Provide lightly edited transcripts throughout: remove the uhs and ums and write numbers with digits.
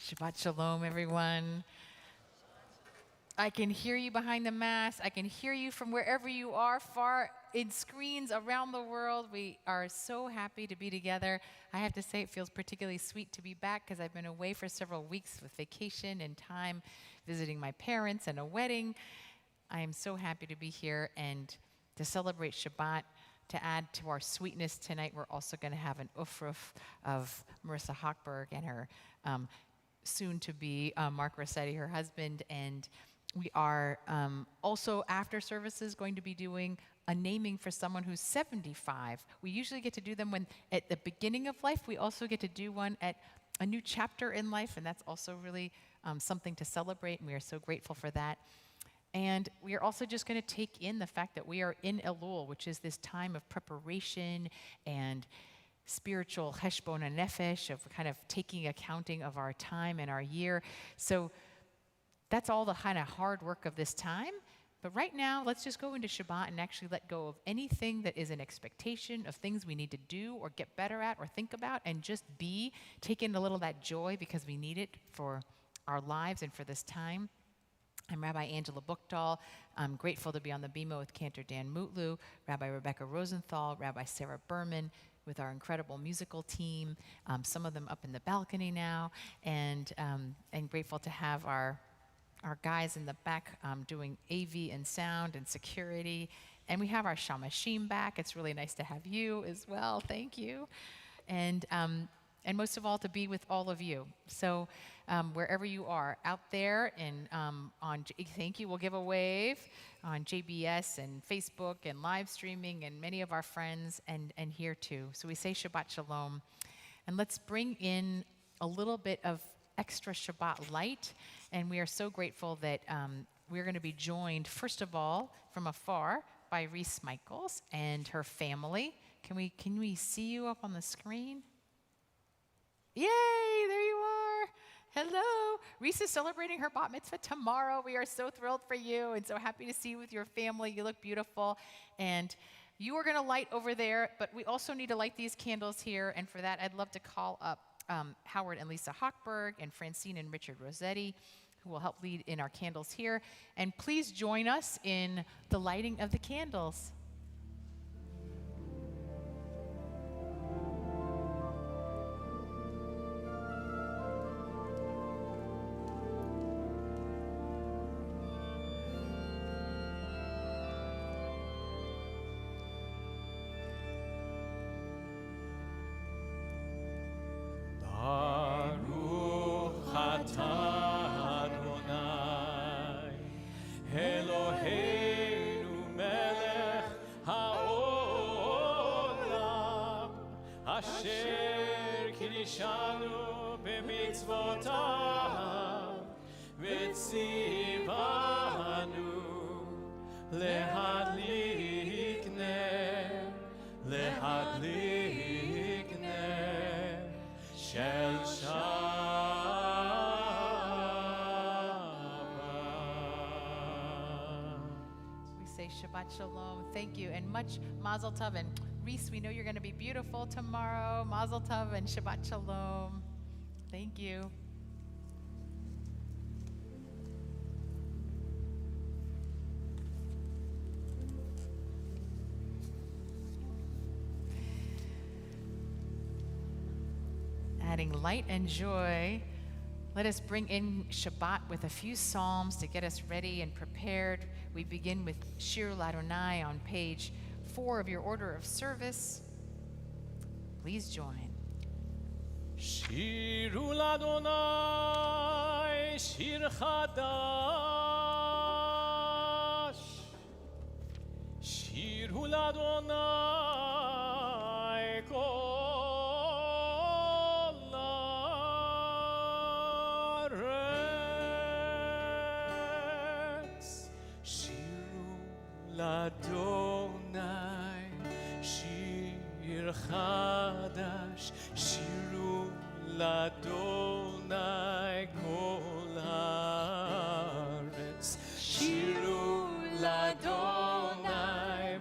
Shabbat Shalom, everyone. I can hear you behind the mask. I can hear you from wherever you are, far in screens around the world. We are so happy to be together. I have to say it feels particularly sweet to be back because I've been away for several weeks with vacation and time visiting my parents and a wedding. I am so happy to be here and to celebrate Shabbat. To add to our sweetness tonight, we're also going to have an ufruf of Marissa Hochberg and her soon-to-be Mark Rossetti, her husband, and we are also after services going to be doing a naming for someone who's 75. We usually get to do them when at the beginning of life. We also get to do one at a new chapter in life, and that's also really something to celebrate, and we are so grateful for that. And we are also just going to take in the fact that we are in Elul, which is this time of preparation and spiritual cheshbon nefesh, of kind of taking accounting of our time and our year. So that's all the kind of hard work of this time. But right now, let's just go into Shabbat and actually let go of anything that is an expectation of things we need to do or get better at or think about, and just be, take in a little of that joy because we need it for our lives and for this time. I'm Rabbi Angela Buchdahl. I'm grateful to be on the Bima with Cantor Dan Mutlu, Rabbi Rebecca Rosenthal, Rabbi Sarah Berman, with our incredible musical team, some of them up in the balcony now, and grateful to have our guys in the back doing AV and sound and security. And we have our shamashim back. It's really nice to have you as well. Thank you. And most of all, to be with all of you. So wherever you are out there, and thank you. We'll give a wave on JBS and Facebook and live streaming, and many of our friends and here too. So we say Shabbat Shalom. And let's bring in a little bit of extra Shabbat light. And we are so grateful that we're going to be joined, first of all, from afar by Reese Michaels and her family. Can we see you up on the screen? Yay, there you are. Hello. Reese is celebrating her bat mitzvah tomorrow. We are so thrilled for you and so happy to see you with your family. You look beautiful. And you are going to light over there, but we also need to light these candles here. And for that, I'd love to call up Howard and Lisa Hochberg and Francine and Richard Rossetti, who will help lead in our candles here. And please join us in the lighting of the candles. Baruch קידשנו במצוותיו וציוונו להדליק נר של We say Shabbat Shalom. Thank you. And much Mazel Tov. And Reese, we know you're going to be beautiful tomorrow. Mazel Tov and Shabbat Shalom. Thank you. Adding light and joy, let us bring in Shabbat with a few psalms to get us ready and prepared. We begin with Shir Ladonai on page 4 of your order of service. Please join. שירו לאדוני שיר חדש שירו לאדוני כל הארץ שירו לאדוני שיר חדש שירו לאדוני כל הארץ שירו לאדוני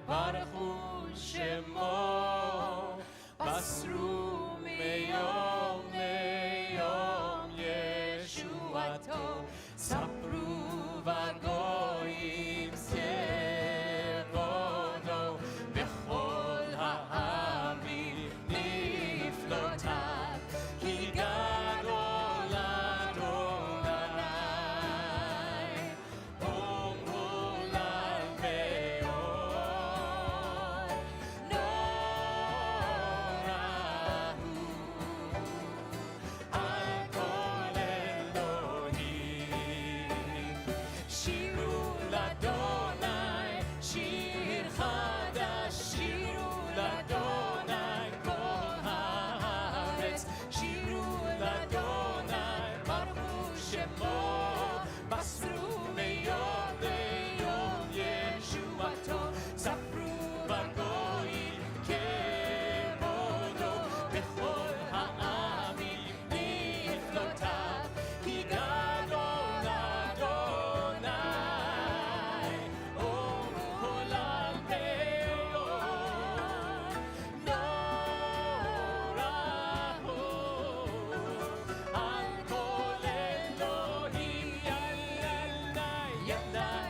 ברכו שמו בסרו מיום ליום ישועתו ספרו בגויים כבודו בכל העמים נפלאותיו כי גדול אדוני ומהולל מאוד נורא הוא על כל אלוהים שירו לאדוני שיר חדש שירו לאדוני כל הארץ שירו לאדוני ברכו שמו בסרו מיום ליום ישועתו ספרו בגויים כבודו בכל העמים נפלאותיו כי גדול אדוני ומהולל מאוד נורא הוא על כל אלוהים יללי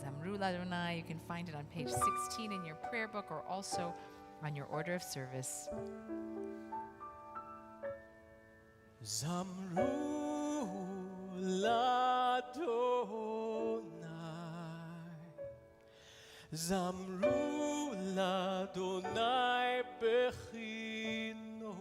Zamru Ladonai, you can find it on page 16 in your prayer book or also on your order of service. זמרו לאדוני זמרו לאדוני בחינו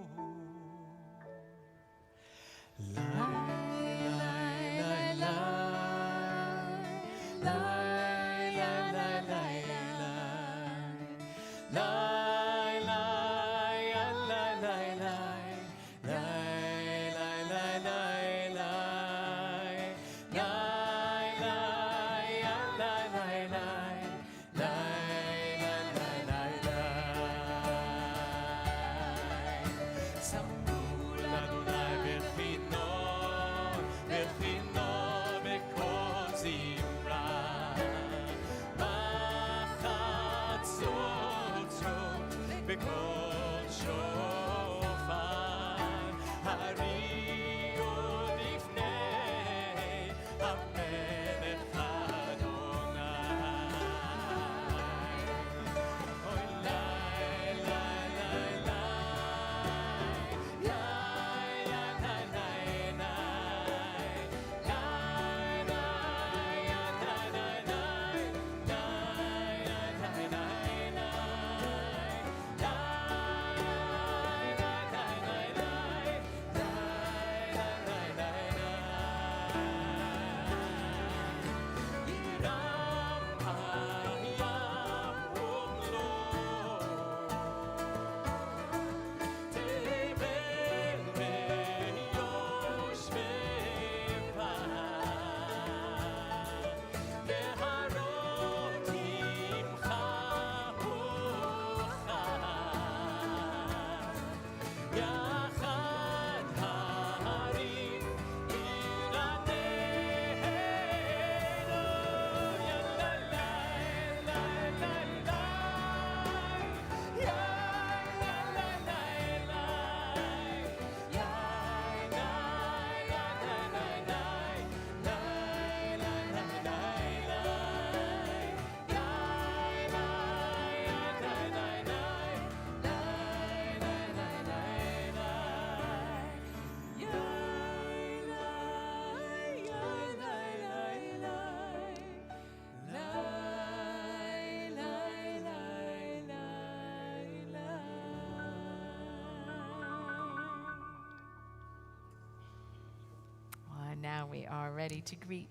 now we are ready to greet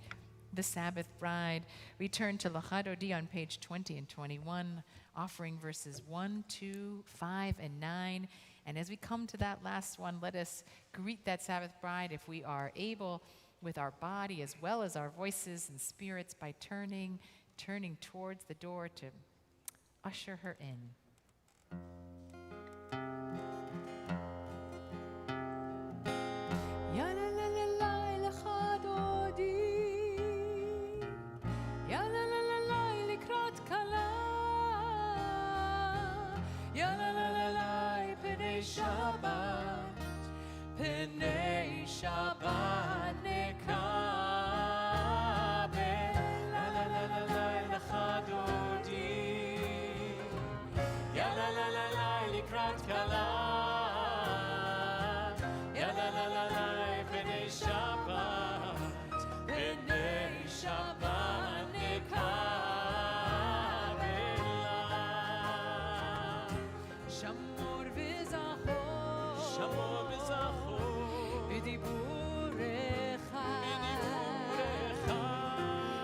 the Sabbath bride. We turn to L'Chadodi on page 20 and 21, offering verses 1, 2, 5, and 9. And as we come to that last one, let us greet that Sabbath bride, if we are able, with our body as well as our voices and spirits, by turning towards the door to usher her in. Shabbat, Penei Shabbat nekabel, la la la la la l'chadodi, ya la la la la likrat kala, ya la la la la Penei Shabbat, Penei Shabbat nekabel, Shamor Shamor v'zachor, b'diburecha,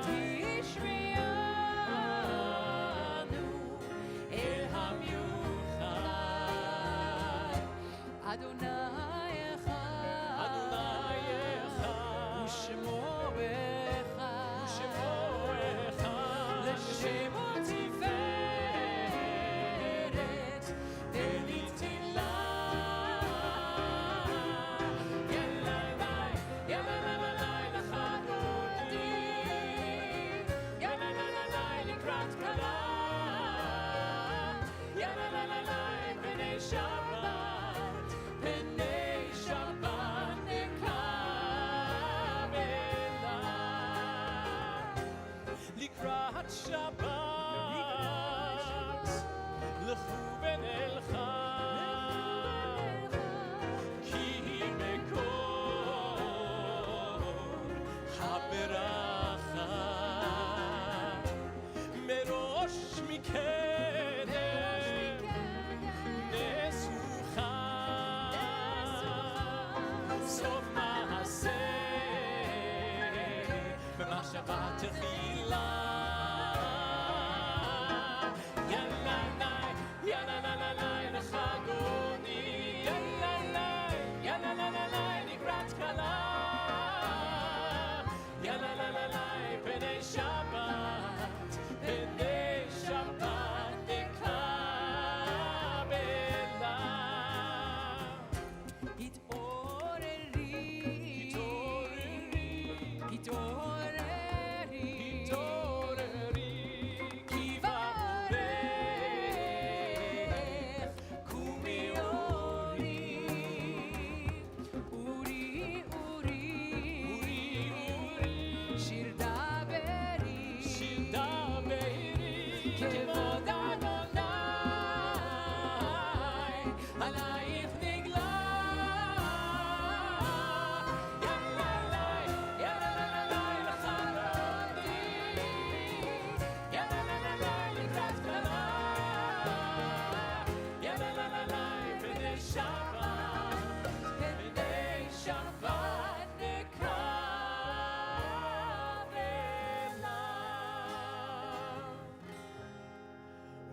tishmiyanu el hamyuchad, Adonai echad, u'shemo echad, l'shemo tiferet, v'litila. Shabbat, l'chu v'nelcha, ki mekor haberacha, merosh mikedem nesucha, sof ma'aseh b'machshava tefila.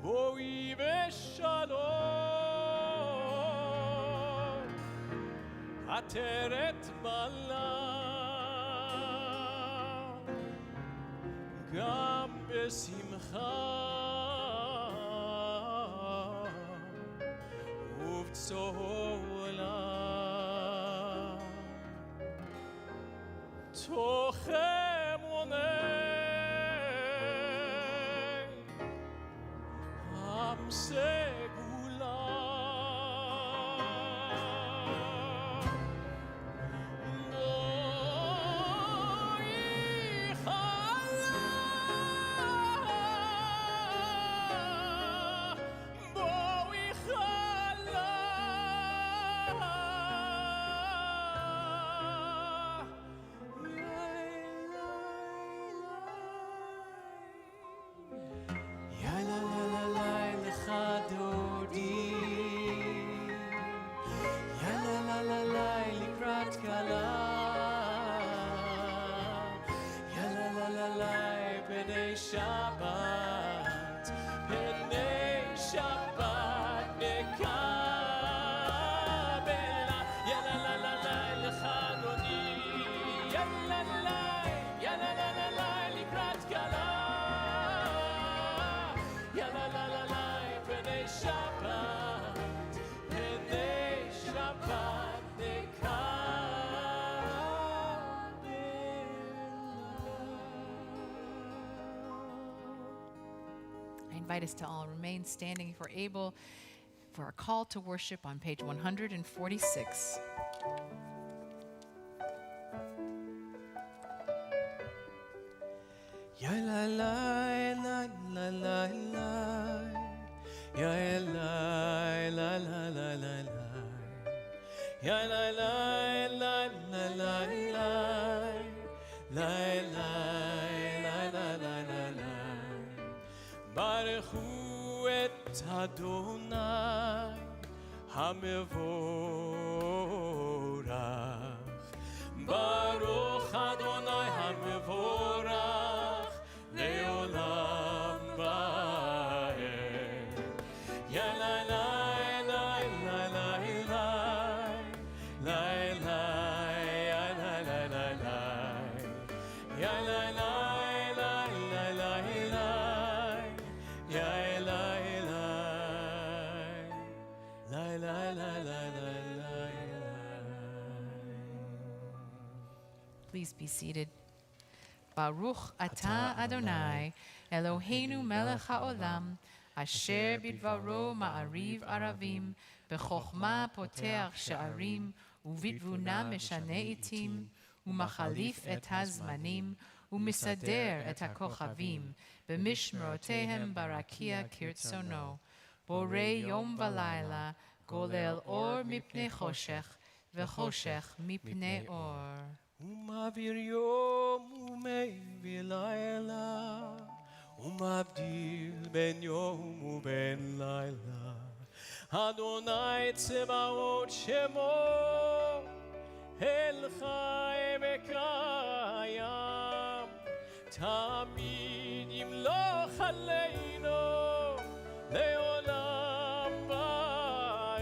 בואי בשלום, עטרת בלה, גם בשמחה ובצהולה, תוך אמוני עם סגולה. בואי חלה, בואי חלה, יא לה לה לה לה לחד Shabbat, Penei Shabbat, Nekabela, Yala la la la, Lechadoni, Yala la, Yala la la la, Likrat Kala, Yala la la la, Penei Shabbat, Penei Shabbat, I invite us to all remain standing if we're able for our call to worship on page 146. Ya la la la la la la, ya la la la la la la, ya la la la la la la, la la la la la la. Baruchu et Adonai hamevorach, Baruch Adonai hamevorach leolam vaed. Ya la la la la la la, la la ya la la la la, ya la la la la la la. Please be seated. Baruch atah Adonai, Eloheinu melech haolam, asher bidvaro ma'ariv aravim, bechokma poteach sha'arim, uvitvuna meshane itim, umachalif et hazmanim, umisader et hakochavim, b'mishmerotehem barakia kirtzono, borei yom v'layla, golel or mipnei choshech, v'choshech mipnei or. ומעביר יום ומעביר לילה, ומבדיל בין יום ובין לילה. אדוני צבאות שמו, אל חי וקיים, תמיד ימלוך עלינו, לעולם ועד.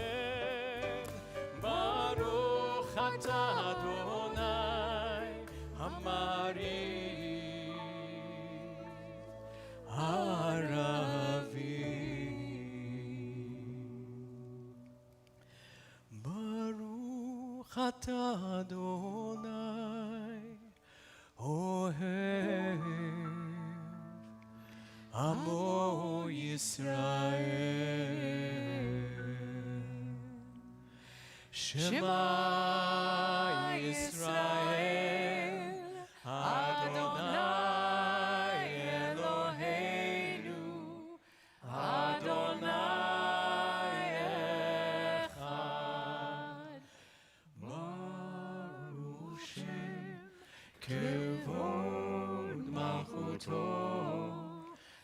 ברוך אתה אדוני Amari Aravi Baruch atah Adonai Ohev Amo Yisrael Shema Yisrael Adonai Eloheinu, Adonai Echad. Baruch Shem Kevod Malchuto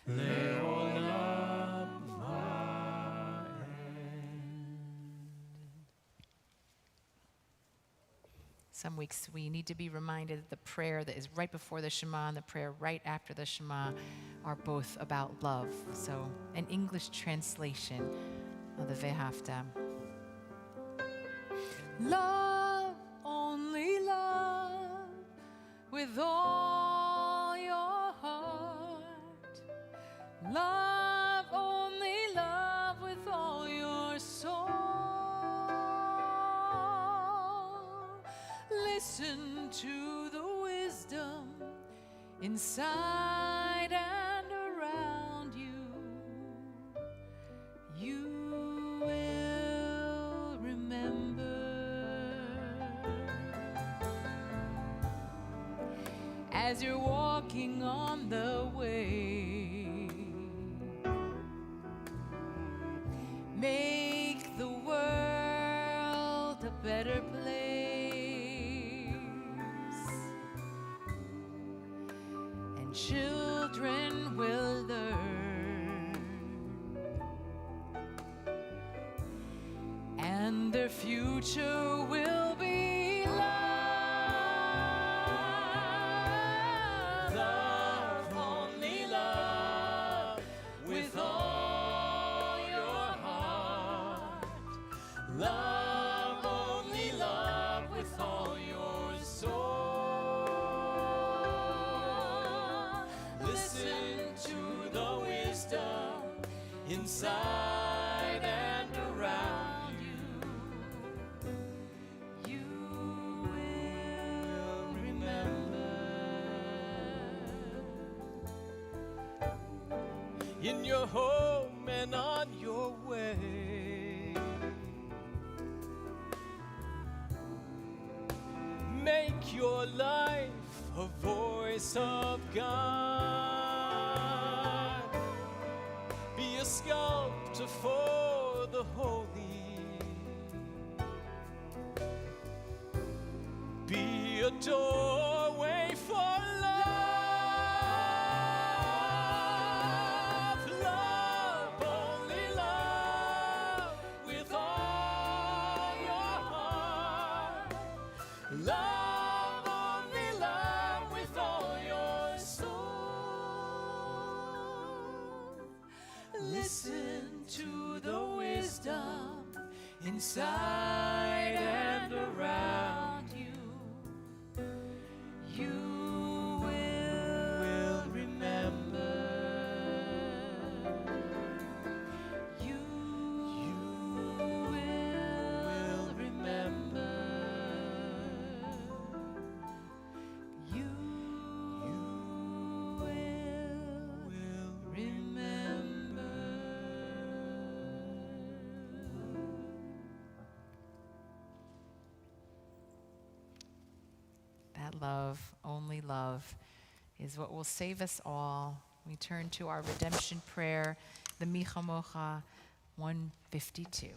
Leolam Vaed. Some weeks we need to be reminded that the prayer that is right before the Shema and the prayer right after the Shema are both about love. So, an English translation of the Vehafta. Love, only love, with all your heart. Love, only love, with all your soul. Listen to the wisdom inside and around you. You will remember as you're walking on the way. Make the world a better place. Children will learn, and their future will be love. Love, only love. inside and around you. You will remember. In your home and on your way. Make your life a voice of God. Be a sculptor for the holy. Be a doorway for love. Love, only love with all your heart. Love, only love with all your soul. Listen to the wisdom inside and around you. You will remember. You will remember. You will remember. That love, only love, is what will save us all. We turn to our redemption prayer, the Michamocha 152.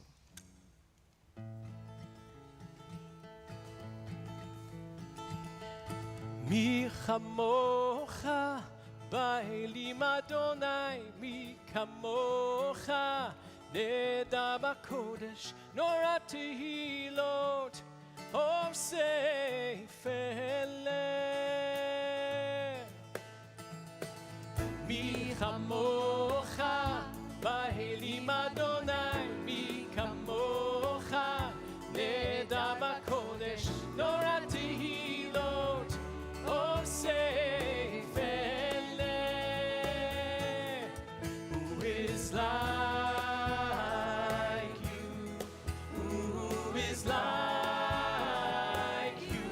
מי כמוך באלים אדוני, מי כמוך נדע בקודש, נורא תהילות עושי פלא. מי כמוך באלים אדוני, מי כמוך נדע בקודש, נורא תהילות עושי פלא. Who is like you? Who is like you?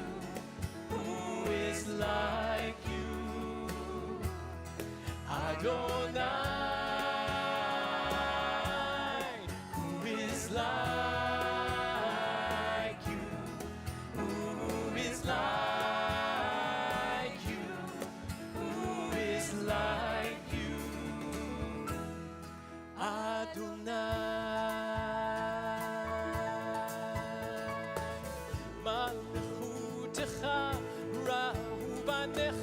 Who is like you? Adonai. Who is like you? Who is like you? Who is like you? Adonai. מלכותך ראו בניך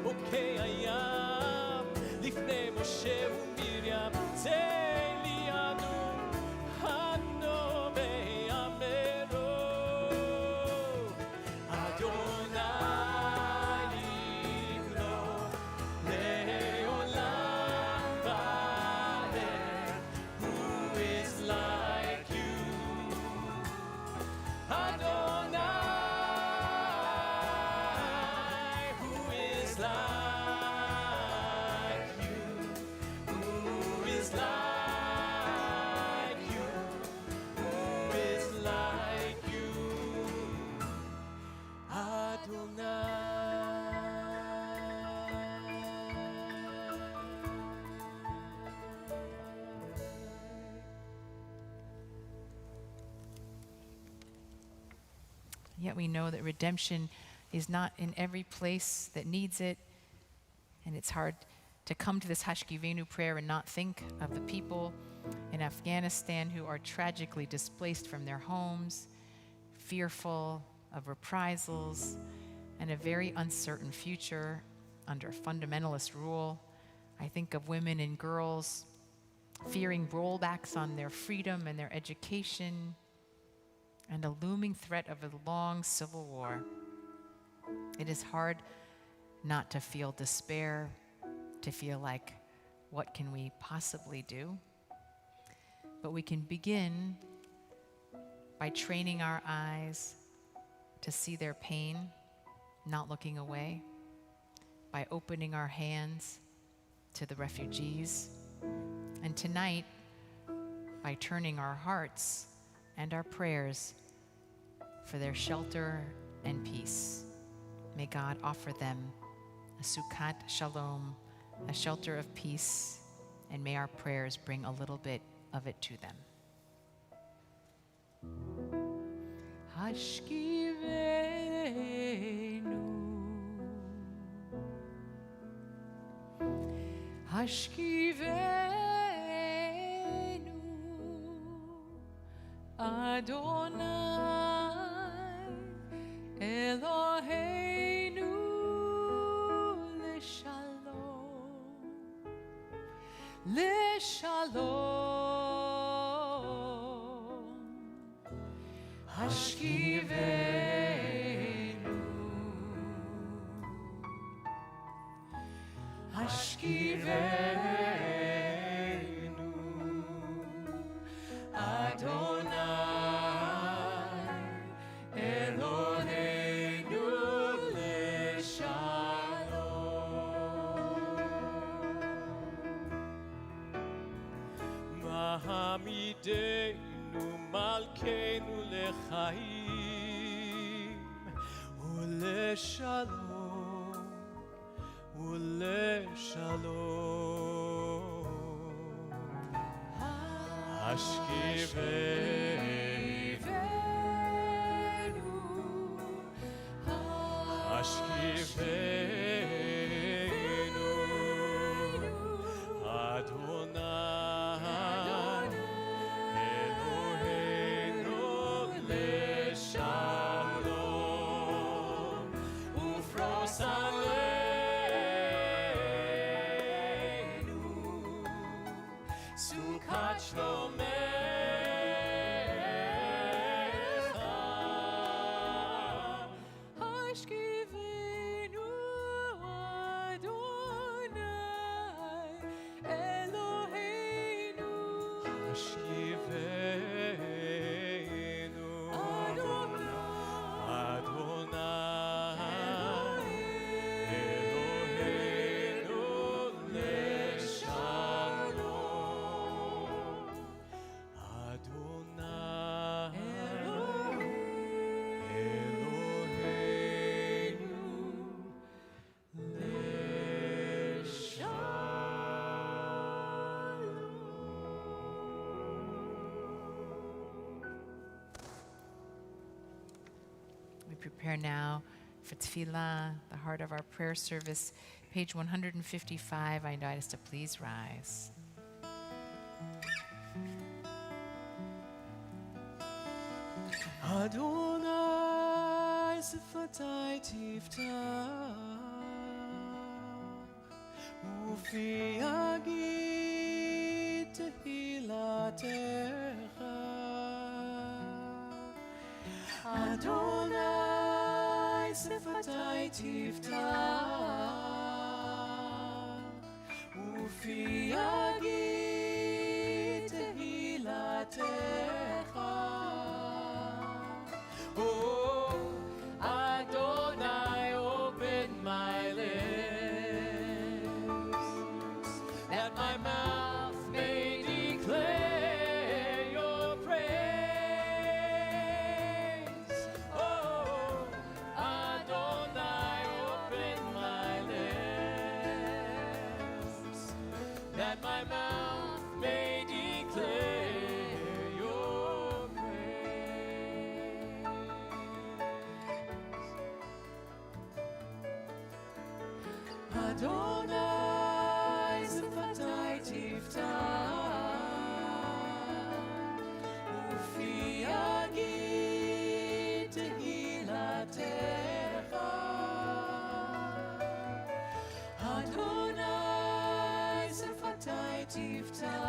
עוקי הים לפני משה ומרים צליאנו הנו בימינו. אדוני ימלוך לעולם ועד. Who is like you? Adonai. Who is like you? Who is like you? Who is like you? Yet we know that redemption is not in every place that needs it, and it's hard to come to this Hashkivenu prayer and not think of the people in Afghanistan who are tragically displaced from their homes, fearful of reprisals and a very uncertain future under fundamentalist rule. I think of women and girls fearing rollbacks on their freedom and their education, and a looming threat of a long civil war. It is hard not to feel despair, to feel like, what can we possibly do? But we can begin by training our eyes to see their pain, not looking away, by opening our hands to the refugees. And tonight, by turning our hearts and our prayers for their shelter and peace. May God offer them a Sukkat Shalom, a shelter of peace, and may our prayers bring a little bit of it to them. Hashkivenu, Hashkivenu, Adonai Eloheinu Leshalom, Leshalom, Hashkivenu, Hashkivenu, Adonai Eloheinu Leshalom. Mahamidenu Malkeinu lechaim uleshalom, uleshalom. Hashkivenu, Hashkivenu, Adonai Eloheinu leshalom, ufros aleinu Sukkat shlomecha, Hashkivenu Adonai Eloheinu, Hashkivenu Adonai Eloheinu leshalom, Adonai We prepare now for Tefillah, the heart of our prayer service, page 155. I invite us to please rise. Adonai Sifatai Tiftach Ufi Yagid Tehilatecha, Adonai Sifatai Tiftach Ufi Yagid Tehilatecha. Oh, Adonai, open my lips, that my mouth may declare your praise. Oh, Adonai, open my lips, that my mouth may declare your praise. Adonai Sifatai Tiftach Ufi Yagid Tehilatecha, Adonai Sifatai Tiftach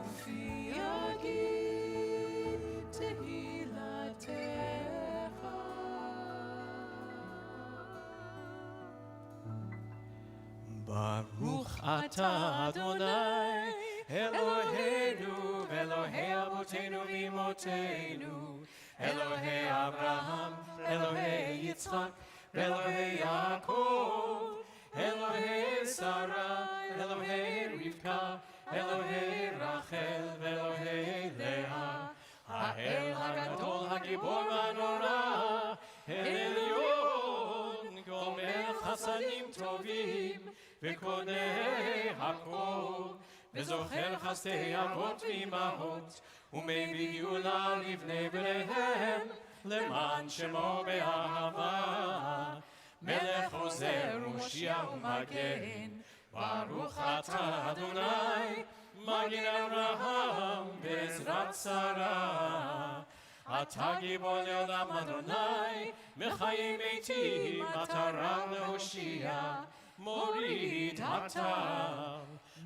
Ufi Yagid Tehilatecha. Baruch atah Adonai Eloheinu Elohei Avotenu v'Imotenu, Elohei Abraham, Elohei Yitzchak, Elohei Yaakov, Elohei Sarah, Elohei Rivka, לאה, אלוהי רחל ואלוהי לאה, האל הגדול הגיבור והנורא, העליון גומל חסדים טובים וקונה הכל, וזוכר חסדי אבות ואימהות, ומביא גאולה לבני בניהם, למען שמו באהבה. מלך עוזר ומושיע ומגן, ברוך אתה אדוני, מגן אברהם בעזרת שרה. אתה גיבור לעולם אדוני, מחיי מתים אתה רב להושיע, מוריד הטל,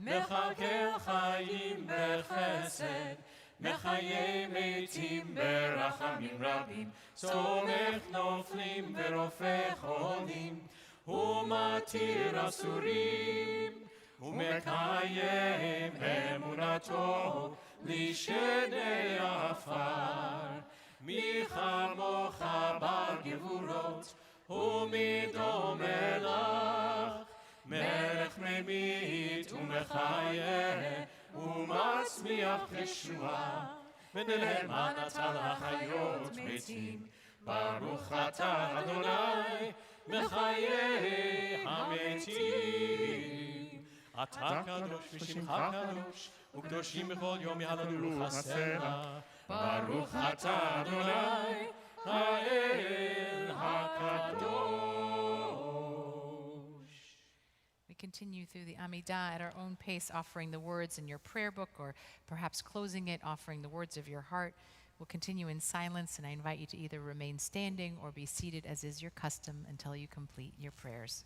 מכלכל חיים בחסד, מחיי מתים ברחמים רבים, סומך נופלים ורופא חולים, ומתיר אסורים, ומקיים אמונתו לשני עפר. מי כמוך בר גבורות ומי דומה לך, מלך ממית ומחיה ומצמיח ישועה, ונאמן אתה לחיות מתים. ברוך אתה אדוני מחיי המתים. אתה קדוש ושמך קדוש, וקדושים בכל יום יהללו חסנה. ברוך אתה אדוני האל הקדוש. We continue through the Amidah at our own pace, offering the words in your prayer book, or perhaps closing it, offering the words of your heart. We'll continue in silence, and I invite you to either remain standing or be seated, as is your custom, until you complete your prayers.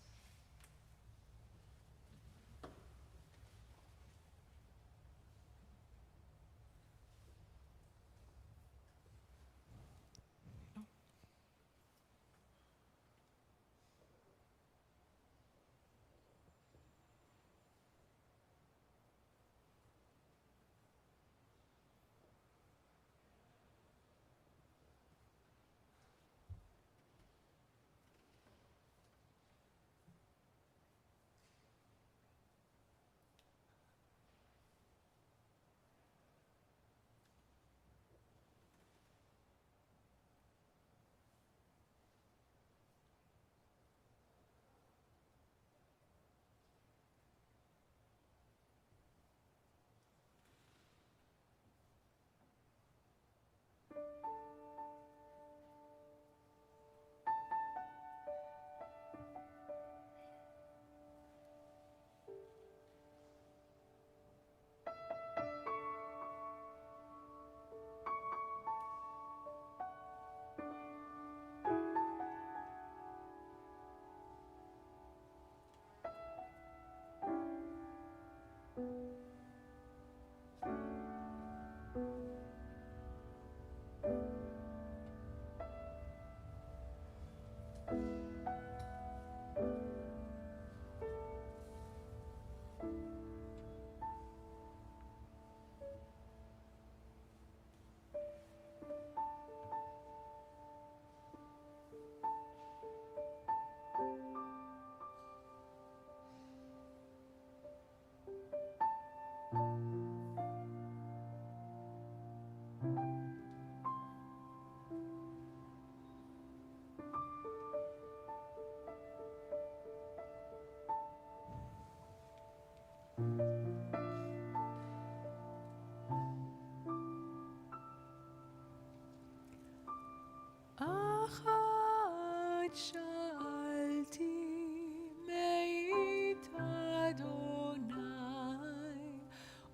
אחת שאלתי מאת אדוני,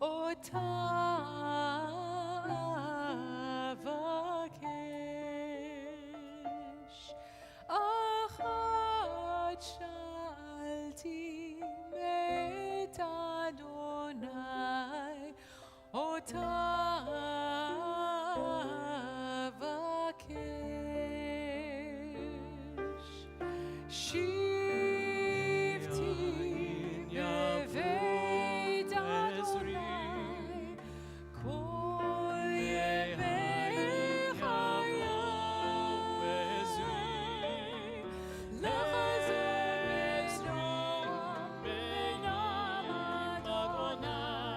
אותה אבקש. אחת שאלתי מאת אדוני, אותה Adonai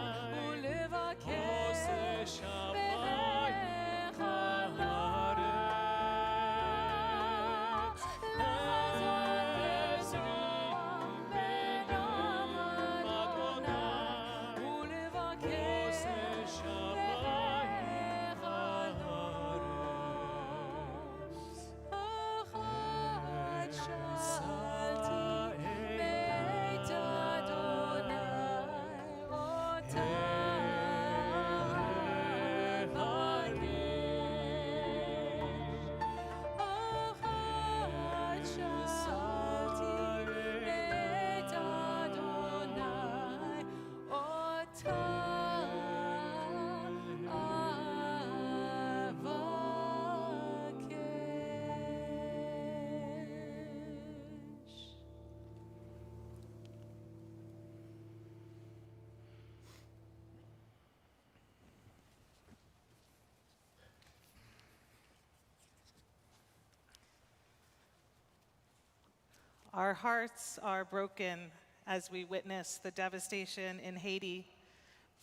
Our hearts are broken as we witness the devastation in Haiti,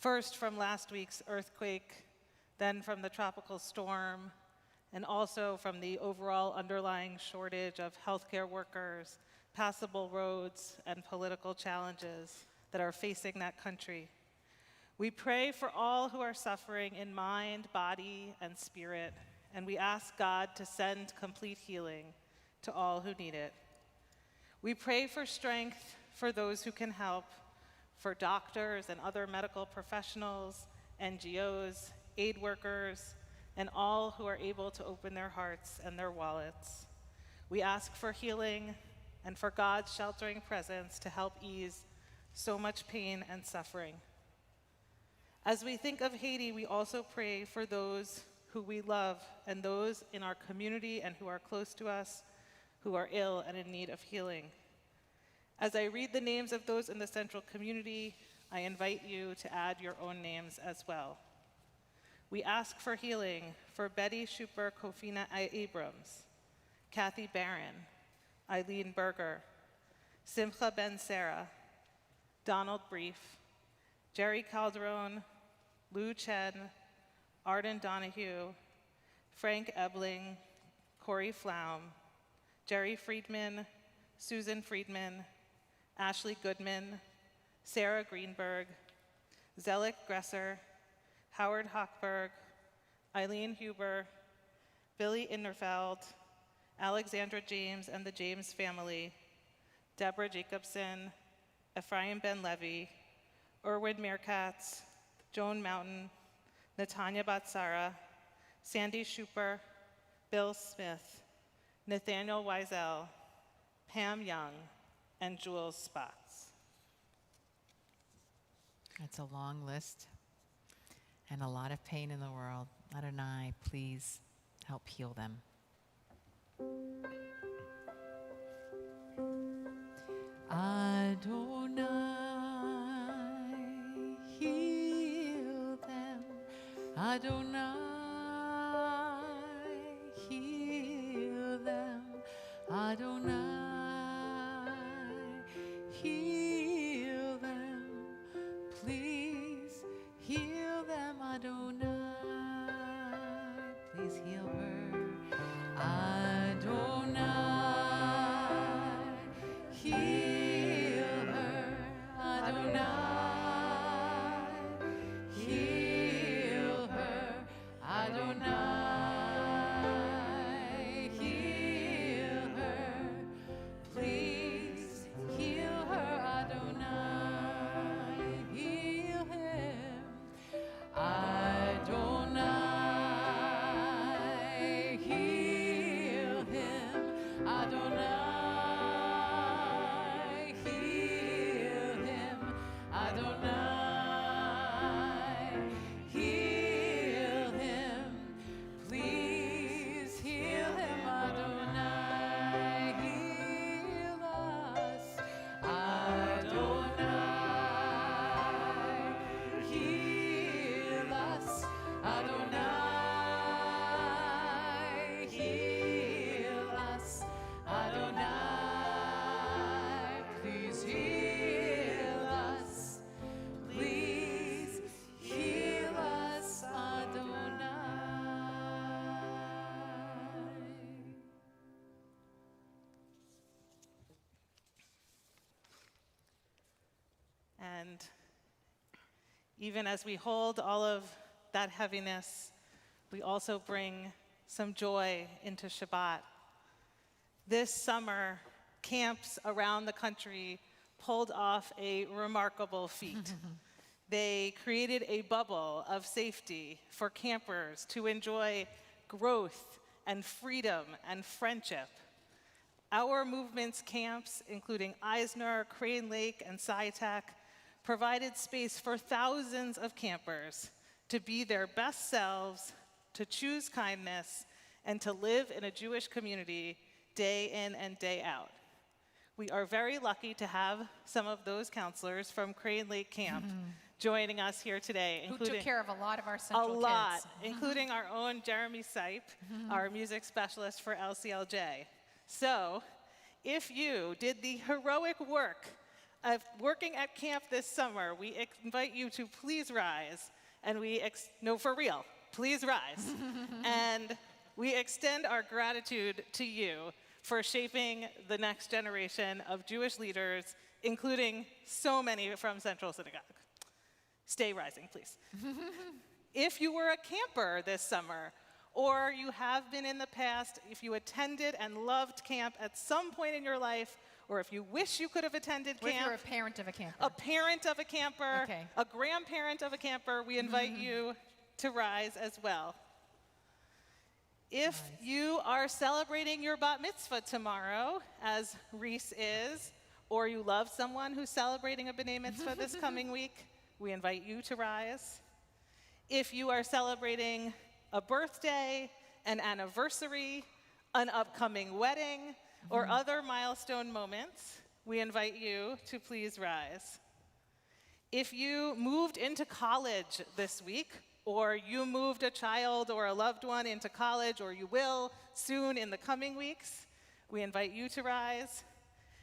first from last week's earthquake, then from the tropical storm, and also from the overall underlying shortage of healthcare workers, passable roads, and political challenges that are facing that country. We pray for all who are suffering in mind, body, and spirit, and we ask God to send complete healing to all who need it. We pray for strength for those who can help, for doctors and other medical professionals, NGOs, aid workers, and all who are able to open their hearts and their wallets. We ask for healing and for God's sheltering presence to help ease so much pain and suffering. As we think of Haiti, we also pray for those who we love and those in our community and who are close to us who are ill and in need of healing. As I read the names of those in the Central community, I invite you to add your own names as well. We ask for healing for Betty Schuper Kofina Abrams, Kathy Barron, Eileen Berger, Simcha Ben Sarah, Donald Brief, Jerry Calderon, Lou Chen, Arden Donahue, Frank Ebling, Corey Flaum, Jerry Friedman, Susan Friedman, Ashley Goodman, Sarah Greenberg, Zelik Gresser, Howard Hochberg, Eileen Huber, Billy Innerfeld, Alexandra James and the James family, Deborah Jacobson, Ephraim Ben Levy, Erwin Meerkatz, Joan Mountain, Natanya Batsara, Sandy Schuper, Bill Smith, Nathaniel Wiesel, Pam Young, and Jules Spatz. It's a long list and a lot of pain in the world. Adonai, please help heal them. Adonai, heal them. Adonai, heal them. Adonai, heal them. Please heal them, Adonai. Please heal her. Adonai, heal her. Adonai, heal her. Adonai, heal her. Please heal her, Adonai. Heal him. Adonai, heal him. Adonai, heal him. Adonai, heal him. Please heal him, Adonai. Heal us. Adonai, heal us. Adonai, heal us. Adonai, please heal us. Please heal us, Adonai. And even as we hold all of that heaviness, we also bring some joy into Shabbat. This summer, camps around the country pulled off a remarkable feat. They created a bubble of safety for campers to enjoy growth and freedom and friendship. Our movement's camps, including Eisner, Crane Lake, and SciTech, provided space for thousands of campers to be their best selves, to choose kindness, and to live in a Jewish community day in and day out. We are very lucky to have some of those counselors from Crane Lake Camp joining us here today, Who took care of a lot of our Central a lot, kids. including our own Jeremy Sipe, our music specialist for LCLJ. So, if you did the heroic work of working at camp this summer, we invite you to please rise. And no, for real, please rise. And we extend our gratitude to you for shaping the next generation of Jewish leaders, including so many from Central Synagogue. Stay rising, please. If you were a camper this summer, or you have been in the past, if you attended and loved camp at some point in your life, or if you wish you could have attended camp. If you're a parent of a camper. A parent of a camper, Okay. a grandparent of a camper, we invite you to rise as well. If you are celebrating your bat mitzvah tomorrow, as Reese is, or you love someone who's celebrating a b'nai mitzvah this coming week, we invite you to rise. If you are celebrating a birthday, an anniversary, an upcoming wedding, or other milestone moments, we invite you to please rise. If you moved into college this week, or you moved a child or a loved one into college, or you will soon in the coming weeks, we invite you to rise.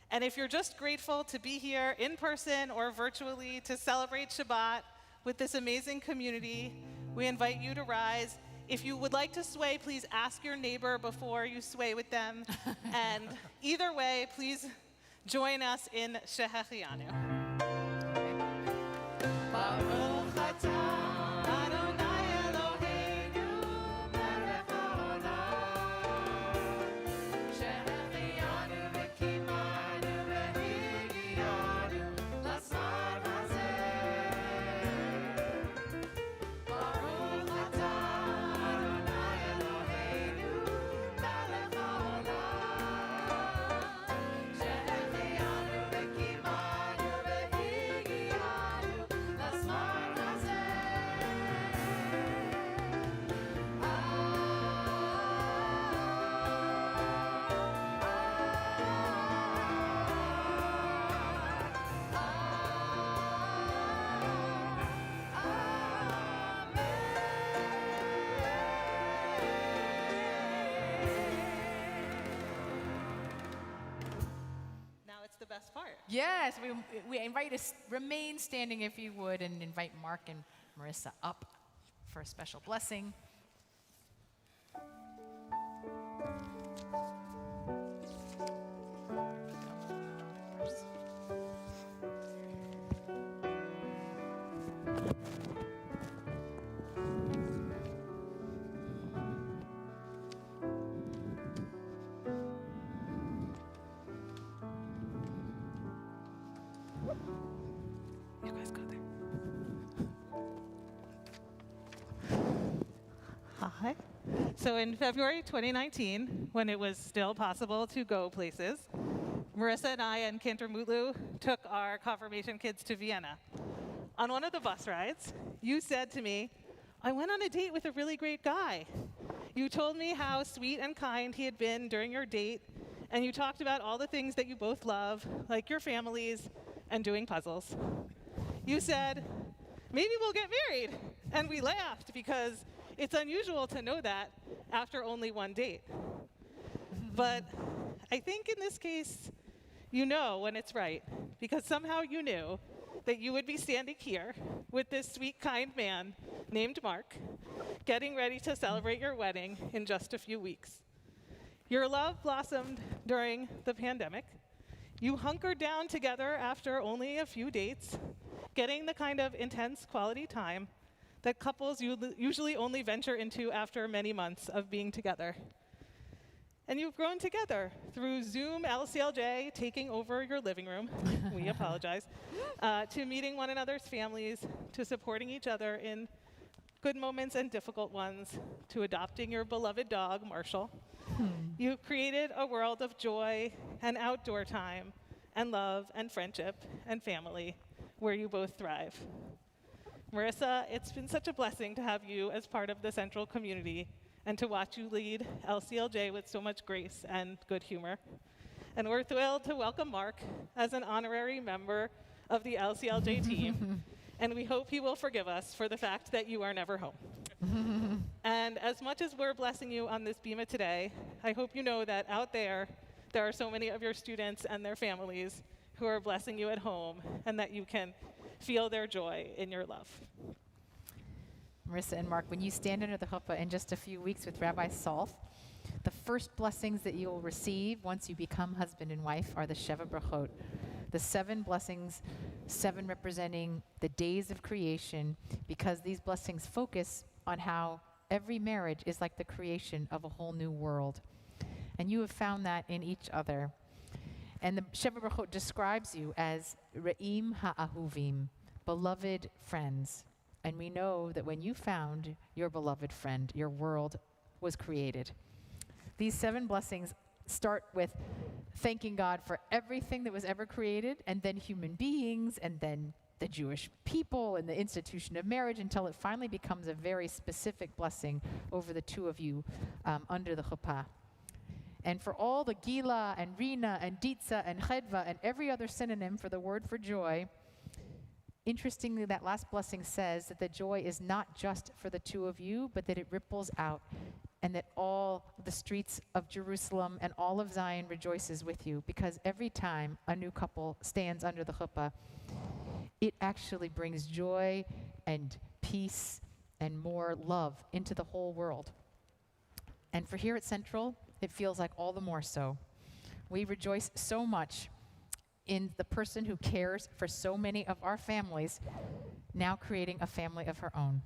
And if you're just grateful to be here in person or virtually to celebrate Shabbat with this amazing community, we invite you to rise. If you would like to sway, please ask your neighbor before you sway with them. And either way, please join us in Shehechianu. Baruch atah Adonai Eloheinu melech haolam, shehechianu v'kimanu v'higianu l'zman hazeh. Baruch atah Adonai Eloheinu melech haolam, shehechianu v'kimanu v'higianu l'zman hazeh. Now it's the best part. Yes, we invite you to remain standing if you would, and invite Mark and Marissa up for a special blessing. You guys got there. Hi. So in February 2019, when it was still possible to go places, Marissa and I and Cantor Mutlu took our confirmation kids to Vienna. On one of the bus rides, you said to me, "I went on a date with a really great guy." You told me how sweet and kind he had been during your date, and you talked about all the things that you both love, like your families and doing puzzles. You said, "Maybe we'll get married." And we laughed because it's unusual to know that after only one date. But I think in this case, you know when it's right, because somehow you knew that you would be standing here with this sweet, kind man named Mark, getting ready to celebrate your wedding in just a few weeks. Your love blossomed during the pandemic. You hunkered down together after only a few dates, getting the kind of intense quality time that couples usually only venture into after many months of being together. And you've grown together through Zoom LCLJ taking over your living room, we apologize, to meeting one another's families, to supporting each other in good moments and difficult ones, to adopting your beloved dog, Marshall. You've created a world of joy and outdoor time and love and friendship and family where you both thrive. Marissa, it's been such a blessing to have you as part of the Central community and to watch you lead LCLJ with so much grace and good humor. And we're thrilled to welcome Mark as an honorary member of the LCLJ team, and we hope he will forgive us for the fact that you are never home. And as much as we're blessing you on this bima today, I hope you know that out there, there are so many of your students and their families who are blessing you at home, and that you can feel their joy in your love. Marissa and Mark, when you stand under the chuppah in just a few weeks with Rabbi Salth, the first blessings that you'll receive once you become husband and wife are the Sheva Brachot, the 7 blessings, 7 representing the days of creation, because these blessings focus on how every marriage is like the creation of a whole new world. And you have found that in each other. And the Sheva Brachot describes you as Re'im ha'ahuvim, beloved friends. And we know that when you found your beloved friend, your world was created. These 7 blessings start with thanking God for everything that was ever created, and then human beings, and then the Jewish people and the institution of marriage, until it finally becomes a very specific blessing over the 2 of you under the chuppah. And for all the Gila and Rina and Ditza and Chedva and every other synonym for the word for joy, interestingly, that last blessing says that the joy is not just for the 2 of you, but that it ripples out, and that all the streets of Jerusalem and all of Zion rejoices with you, because every time a new couple stands under the chuppah, it actually brings joy and peace and more love into the whole world. And for here at Central, it feels like all the more so. We rejoice so much in the person who cares for so many of our families, now creating a family of her own.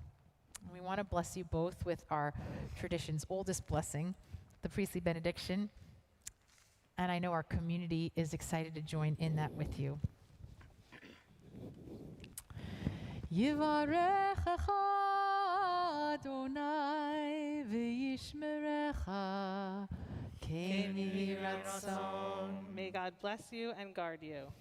And we want to bless you both with our tradition's oldest blessing, the priestly benediction. And I know our community is excited to join in that with you. Yivarechecha Adonai v'yishmerecha kein yehi ratzon. May God bless you and guard you.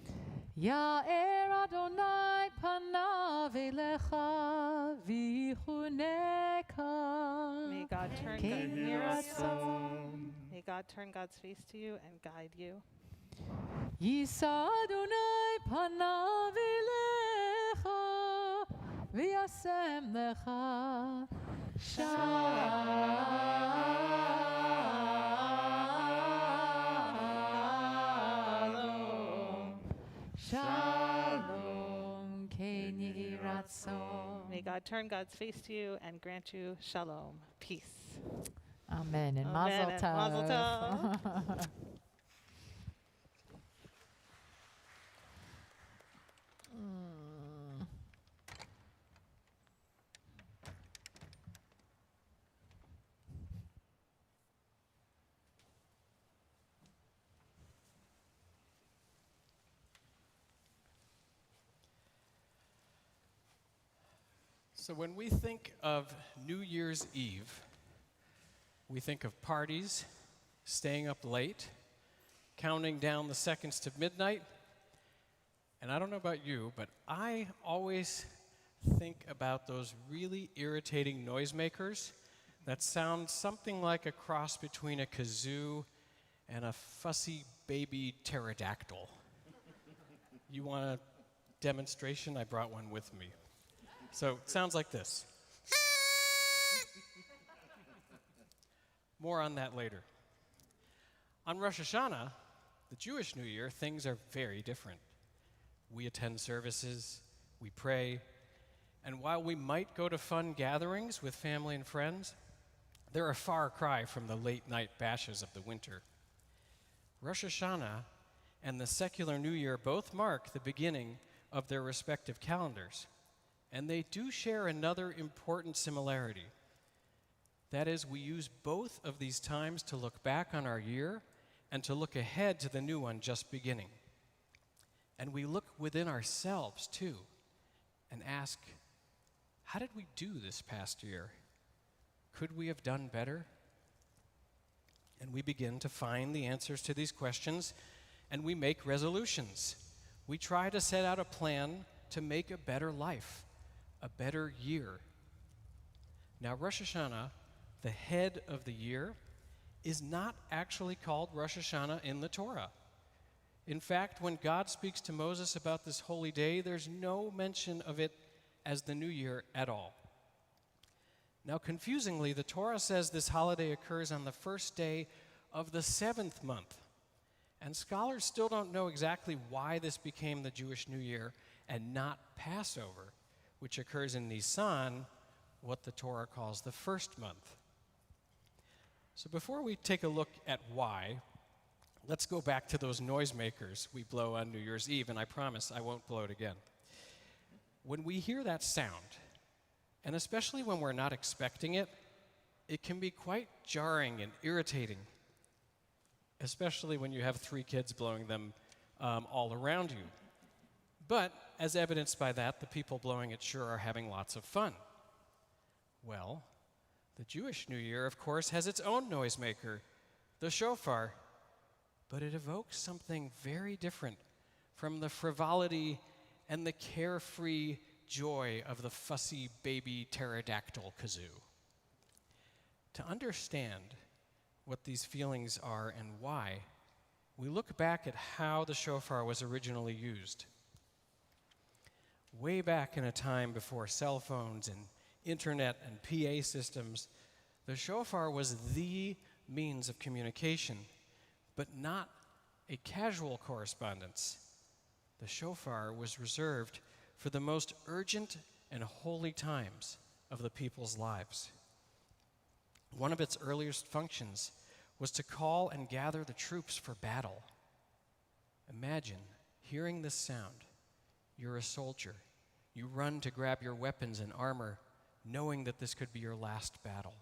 Ya'er Adonai panav elecha v'yichuneka. May God turn kein yehi ratzon. May God turn God's face to you and guide you. Yisa Adonai panav elecha v'yasem lecha shalom. Shalom kein yehi ratzon. May God turn God's face to you and grant you shalom, peace. Amen. And Amen. mazel And tov. mazel tov. So when we think of New Year's Eve, we think of parties, staying up late, counting down the seconds to midnight. And I don't know about you, but I always think about those really irritating noisemakers that sound something like a cross between a kazoo and a fussy baby pterodactyl. You want a demonstration? I brought one with me. So it sounds like this. More on that later. On Rosh Hashanah, the Jewish New Year, things are very different. We attend services, we pray, and while we might go to fun gatherings with family and friends, they're a far cry from the late night bashes of the winter. Rosh Hashanah and the secular New Year both mark the beginning of their respective calendars. And they do share another important similarity. That is, we use both of these times to look back on our year and to look ahead to the new one just beginning. And we look within ourselves, too, and ask, how did we do this past year? Could we have done better? And we begin to find the answers to these questions, and we make resolutions. We try to set out a plan to make a better life, a better year. Now, Rosh Hashanah, the head of the year, is not actually called Rosh Hashanah in the Torah. In fact, when God speaks to Moses about this holy day, there's no mention of it as the new year at all. Now, confusingly, the Torah says this holiday occurs on the first day of the 7th month. And scholars still don't know exactly why this became the Jewish New Year and not Passover, which occurs in Nisan, what the Torah calls the first month. So before we take a look at why, let's go back to those noisemakers we blow on New Year's Eve, and I promise I won't blow it again. When we hear that sound, and especially when we're not expecting it, it can be quite jarring and irritating, especially when you have 3 kids blowing them all around you. But, as evidenced by that, the people blowing it sure are having lots of fun. Well, the Jewish New Year, of course, has its own noisemaker, the shofar, but it evokes something very different from the frivolity and the carefree joy of the fussy baby pterodactyl kazoo. To understand what these feelings are and why, we look back at how the shofar was originally used. Way back in a time before cell phones and internet and PA systems, the shofar was the means of communication, but not a casual correspondence. The shofar was reserved for the most urgent and holy times of the people's lives. One of its earliest functions was to call and gather the troops for battle. Imagine hearing this sound. You're a soldier. You run to grab your weapons and armor, knowing that this could be your last battle.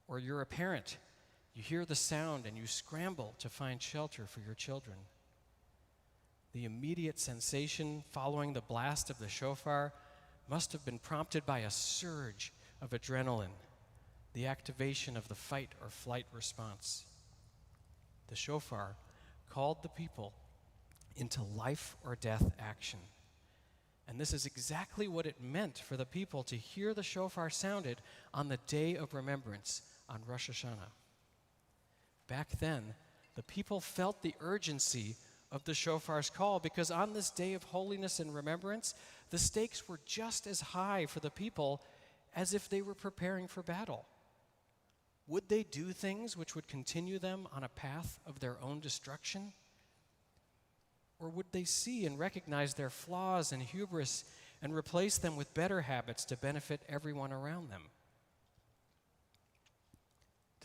Or you're a parent. You hear the sound and you scramble to find shelter for your children. The immediate sensation following the blast of the shofar must have been prompted by a surge of adrenaline, the activation of the fight or flight response. The shofar called the people into life or death action. And this is exactly what it meant for the people to hear the shofar sounded on the Day of Remembrance on Rosh Hashanah. Back then, the people felt the urgency of the shofar's call because on this day of holiness and remembrance, the stakes were just as high for the people as if they were preparing for battle. Would they do things which would continue them on a path of their own destruction? Or would they see and recognize their flaws and hubris and replace them with better habits to benefit everyone around them?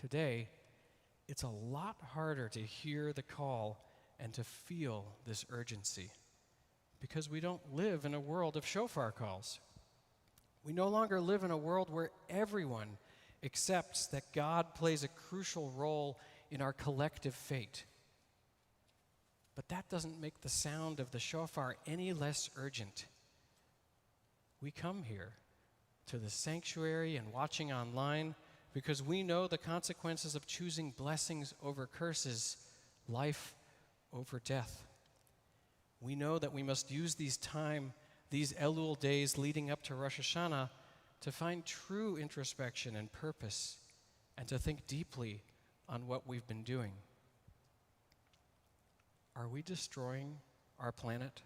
Today, it's a lot harder to hear the call and to feel this urgency because we don't live in a world of shofar calls. We no longer live in a world where everyone accepts that God plays a crucial role in our collective fate. But that doesn't make the sound of the shofar any less urgent. We come here to the sanctuary and watching online because we know the consequences of choosing blessings over curses, life over death. We know that we must use these Elul days leading up to Rosh Hashanah to find true introspection and purpose and to think deeply on what we've been doing. Are we destroying our planet?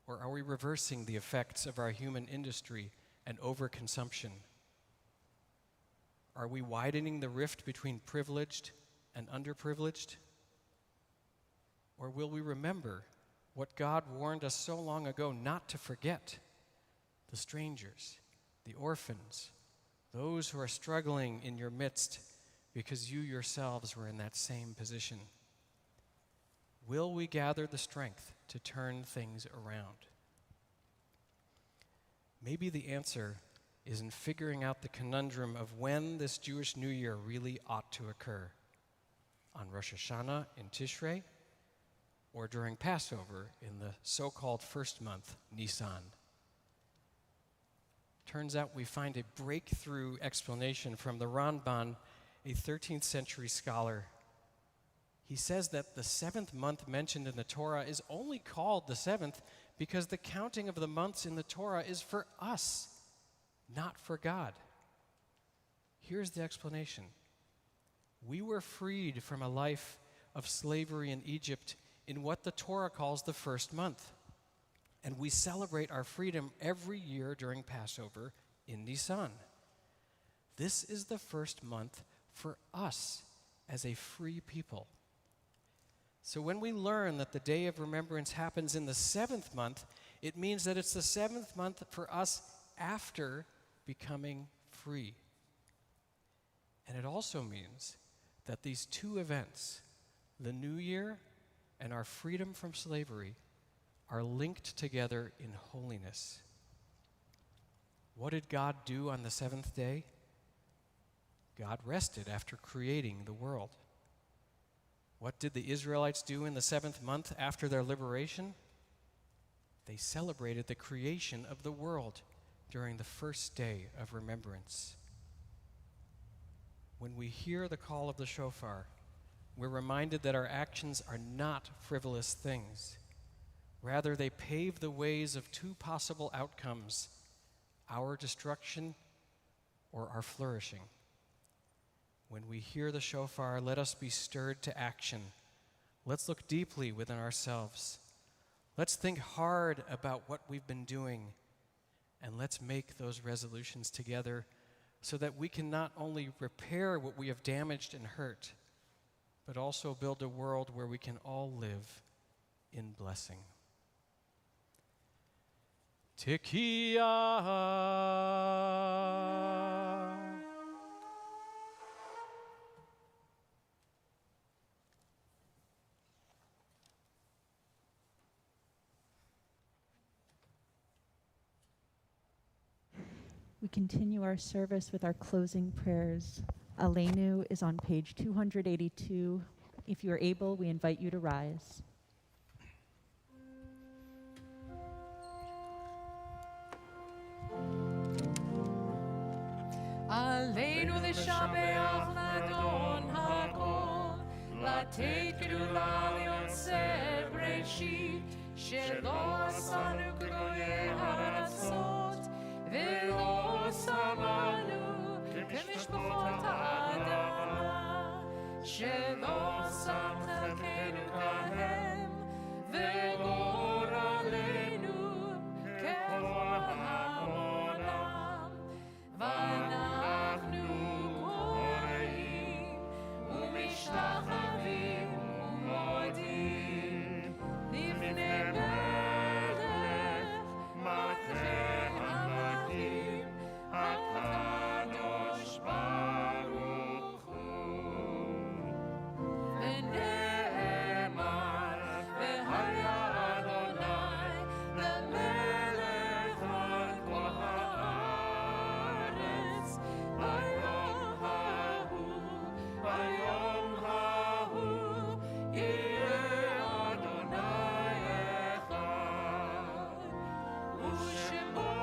Or are we reversing the effects of our human industry and overconsumption? Are we widening the rift between privileged and underprivileged? Or will we remember what God warned us so long ago not to forget? The strangers, the orphans, those who are struggling in your midst because you yourselves were in that same position. Will we gather the strength to turn things around? Maybe the answer is in figuring out the conundrum of when this Jewish New Year really ought to occur. On Rosh Hashanah in Tishrei, or during Passover in the so-called first month, Nisan. Turns out we find a breakthrough explanation from the Ramban, a 13th century scholar. He says that the 7th month mentioned in the Torah is only called the 7th because the counting of the months in the Torah is for us, not for God. Here's the explanation. We were freed from a life of slavery in Egypt in what the Torah calls the first month. And we celebrate our freedom every year during Passover in Nisan. This is the first month for us as a free people. So when we learn that the Day of Remembrance happens in the 7th month, it means that it's the 7th month for us after becoming free. And it also means that these two events, the New Year and our freedom from slavery, are linked together in holiness. What did God do on the 7th day? God rested after creating the world. What did the Israelites do in the 7th month after their liberation? They celebrated the creation of the world during the first day of remembrance. When we hear the call of the shofar, we're reminded that our actions are not frivolous things. Rather, they pave the ways of two possible outcomes: our destruction or our flourishing. When we hear the shofar, let us be stirred to action. Let's look deeply within ourselves. Let's think hard about what we've been doing, and let's make those resolutions together so that we can not only repair what we have damaged and hurt, but also build a world where we can all live in blessing. Tekiah. We continue our service with our closing prayers. Aleinu is on page 282. If you are able, we invite you to rise. Aleinu l'shabeach l'adon hakol, לתת גדולה ליוצר בראשית, שלא עשנו כגויי הארצות, ולא שמנו כמשפחות האדמה, שלא שם חלקנו כהם, וגורלנו ככל העולם. ואנחנו קוראים ומשתחווים ומודים לפני מלך מלכי המלכים הקדוש ברוך הוא. ונאמר והיה אדוני למלך על כל הארץ ביום ההוא יהיה אדוני אחד, ושמו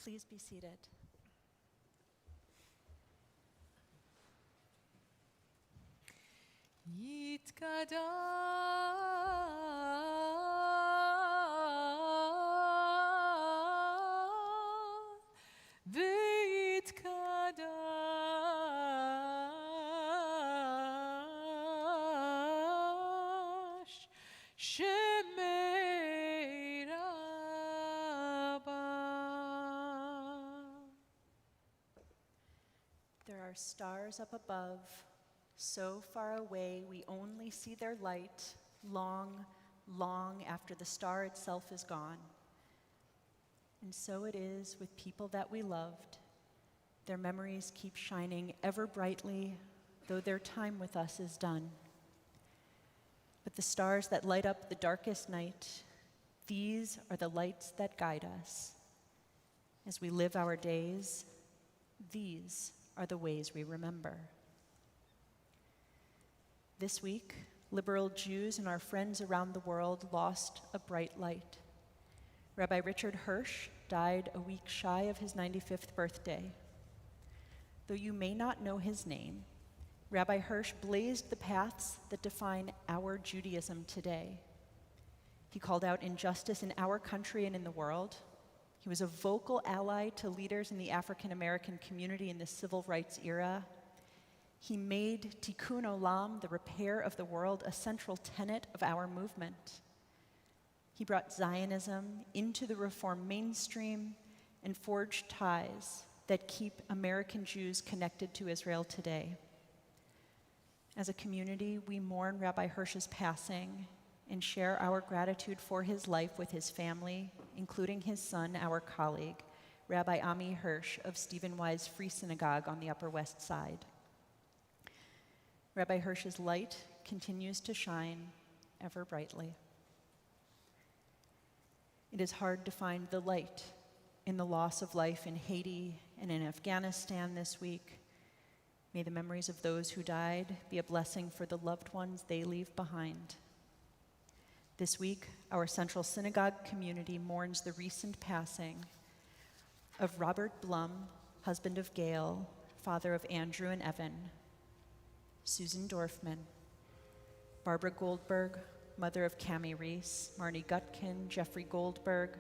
Please be seated. ויתקדש שמי רבה. There are stars up above, so far away we only see their light long, long after the star itself is gone. And so it is with people that we loved. Their memories keep shining ever brightly, though their time with us is done. But the stars that light up the darkest night, these are the lights that guide us. As we live our days, these are the ways we remember. This week, liberal Jews and our friends around the world lost a bright light. Rabbi Richard Hirsch died a week shy of his 95th birthday. Though you may not know his name, Rabbi Hirsch blazed the paths that define our Judaism today. He called out injustice in our country and in the world. He was a vocal ally to leaders in the African American community in the civil rights era. He made tikkun olam, the repair of the world, a central tenet of our movement. He brought Zionism into the Reform mainstream and forged ties that keep American Jews connected to Israel today. As a community, we mourn Rabbi Hirsch's passing and share our gratitude for his life with his family, including his son, our colleague, Rabbi Ami Hirsch of Stephen Wise Free Synagogue on the Upper West Side. Rabbi Hirsch's light continues to shine ever brightly. It is hard to find the light in the loss of life in Haiti and in Afghanistan this week. May the memories of those who died be a blessing for the loved ones they leave behind. This week, our Central Synagogue community mourns the recent passing of Robert Blum, husband of Gail, father of Andrew and Evan, Susan Dorfman, Barbara Goldberg, mother of Cami Reese, Marnie Gutkin, Jeffrey Goldberg,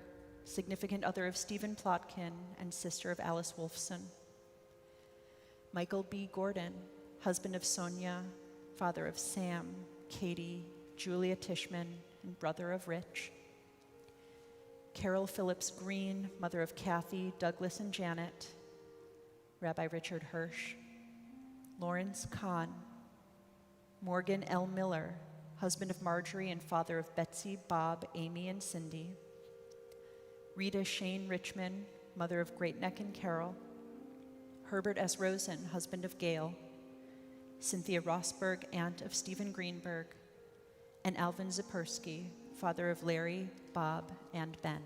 significant other of Stephen Plotkin, and sister of Alice Wolfson. Michael B. Gordon, husband of Sonia, father of Sam, Katie, Julia Tishman, and brother of Rich. Carol Phillips Green, mother of Kathy, Douglas, and Janet. Rabbi Richard Hirsch. Lawrence Kahn. Morgan L. Miller, husband of Marjorie and father of Betsy, Bob, Amy, and Cindy. Rita Shane Richmond, mother of Great Neck and Carol. Herbert S. Rosen, husband of Gail. Cynthia Rosberg, aunt of Stephen Greenberg. And Alvin Zipersky, father of Larry, Bob, and Ben.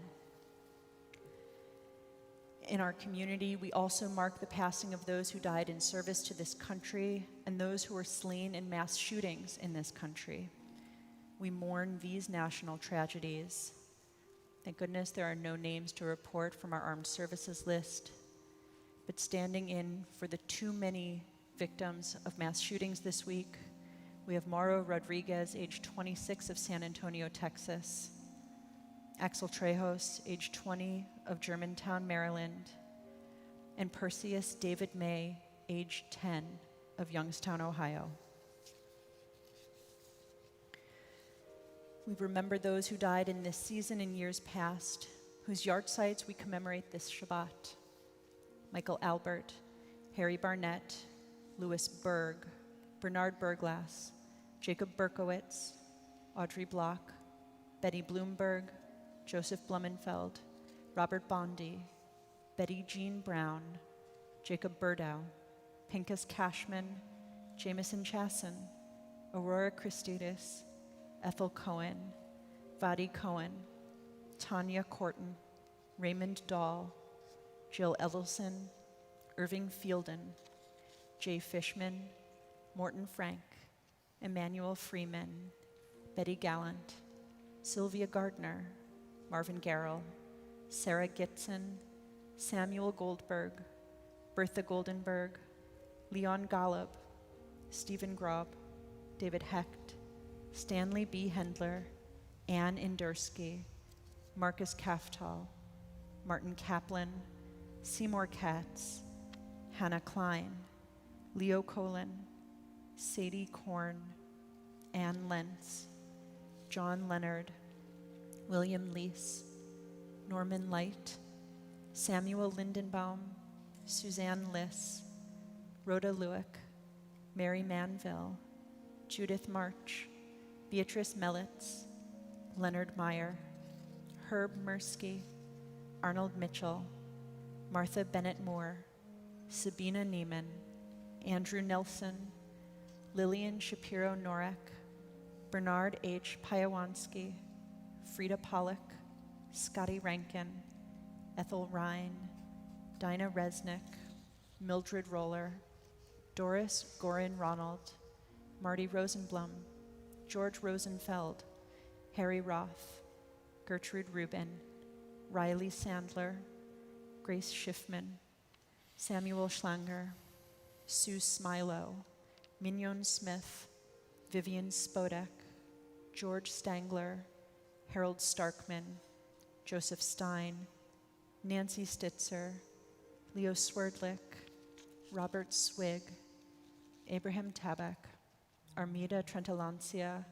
In our community, we also mark the passing of those who died in service to this country and those who were slain in mass shootings in this country. We mourn these national tragedies. Thank goodness there are no names to report from our armed services list, but standing in for the too many victims of mass shootings this week, we have Mauro Rodriguez, age 26, of San Antonio, Texas, Axel Trejos, age 20, of Germantown, Maryland, and Perseus David May, age 10, of Youngstown, Ohio. We remember those who died in this season and years past, whose yard-sites we commemorate this Shabbat. Michael Albert, Harry Barnett, Louis Berg, Bernard Berglass, Jacob Berkowitz, Audrey Block, Betty Bloomberg, Joseph Blumenfeld, Robert Bondi, Betty Jean Brown, Jacob Burdow, Pincus Cashman, Jameson Chasson, Aurora Christidis, Ethel Cohen, Vadi Cohen, Tanya Corton, Raymond Dahl, Jill Edelson, Irving Fielden, Jay Fishman, Morton Frank, Emmanuel Freeman, Betty Gallant, Sylvia Gardner, Marvin Garrell, Sarah Gitson, Samuel Goldberg, Bertha Goldenberg, Leon Golub, Stephen Grob, David Hecht, Stanley B. Hendler, Ann Indersky, Marcus Kaftal, Martin Kaplan, Seymour Katz, Hannah Klein, Leo Colin, Sadie Korn, Ann Lentz, John Leonard, William Lease, Norman Light, Samuel Lindenbaum, Suzanne Liss, Rhoda Lewick, Mary Manville, Judith March, Beatrice Mellitz, Leonard Meyer, Herb Mirsky, Arnold Mitchell, Martha Bennett Moore, Sabina Neiman, Andrew Nelson, Lillian Shapiro Norek, Bernard H. Payawansky, Frida Pollock, Scotty Rankin, Ethel Rhine, Dinah Resnick, Mildred Roller, Doris Gorin Ronald, Marty Rosenblum, George Rosenfeld, Harry Roth, Gertrude Rubin, Riley Sandler, Grace Schiffman, Samuel Schlanger, Sue Smilo, Mignon Smith, Vivian Spodek, George Stangler, Harold Starkman, Joseph Stein, Nancy Stitzer, Leo Swerdlick, Robert Swig, Abraham Tabak, Amidah Trentalancia,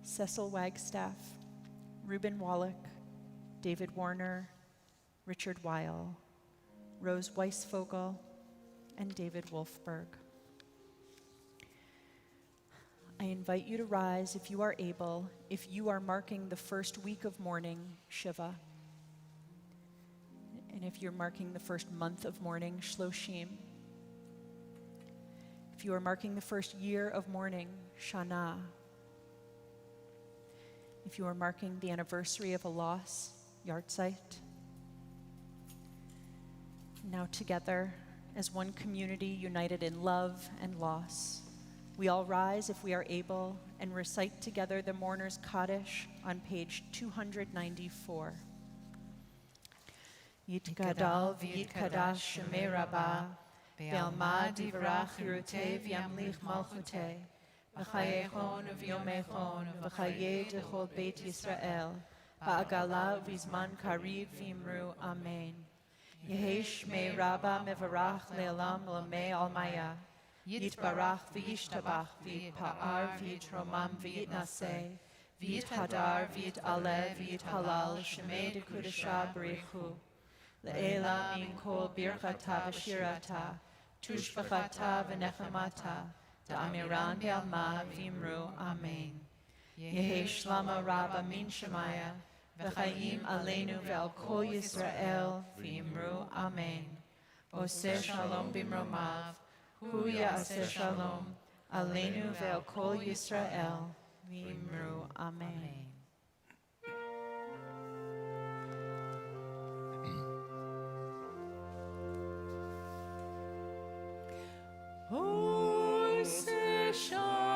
Cecil Wagstaff, Reuben Wallach, David Warner, Richard Weil, Rose Weisvogel, and David Wolfberg. I invite you to rise if you are able, if you are marking the first week of mourning, Shiva. And if you're marking the first month of mourning, Shloshim. If you are marking the first year of mourning, Shana. If you are marking the anniversary of a loss, Yartzeit. Now together, as one community united in love and loss, we all rise if we are able and recite together the mourner's Kaddish on page 294. Yitkadal v'yitkadash shemei rabbah, ve'alma divrach yirutei v'yamlich malchutei, v'chayechon v'yomechon v'chayei dechol beit Yisrael, ba'agala v'zman kariv v'imru amen. Yehi shmei rabbah mevarach le'olam l'mei almaya, Yitbarach v'yishtabach v'yitpa'ar v'yitromam v'yitnaseh, v'yithadar v'yit'aleh v'yithalal shemei dekudesha b'richu, le'ela min kol birchata v'shirata, tushbachata v'nechamata, da'amiran be'alma v'imru amen. Yehi shlama rabba min shemaya, v'chayim aleinu ve'al kol Yisrael v'imru amen. Oseh shalom b'mromav, Hu ya'aseh shalom, aleinu ve'al kol Yisrael, v'imru amen. Oseh shalom b'mromav, Hu ya'aseh shalom.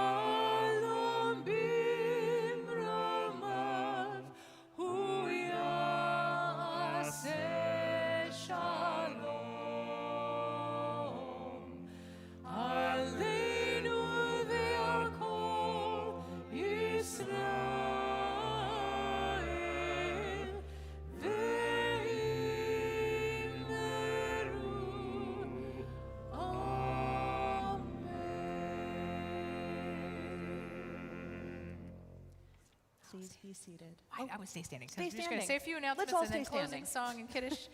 Aleinu ve'al kol Yisrael, ve'imru amen. Please be seated. I would stay standing. Stay I'm just going to standing. say a few announcements all and then stay closing song and Kaddish.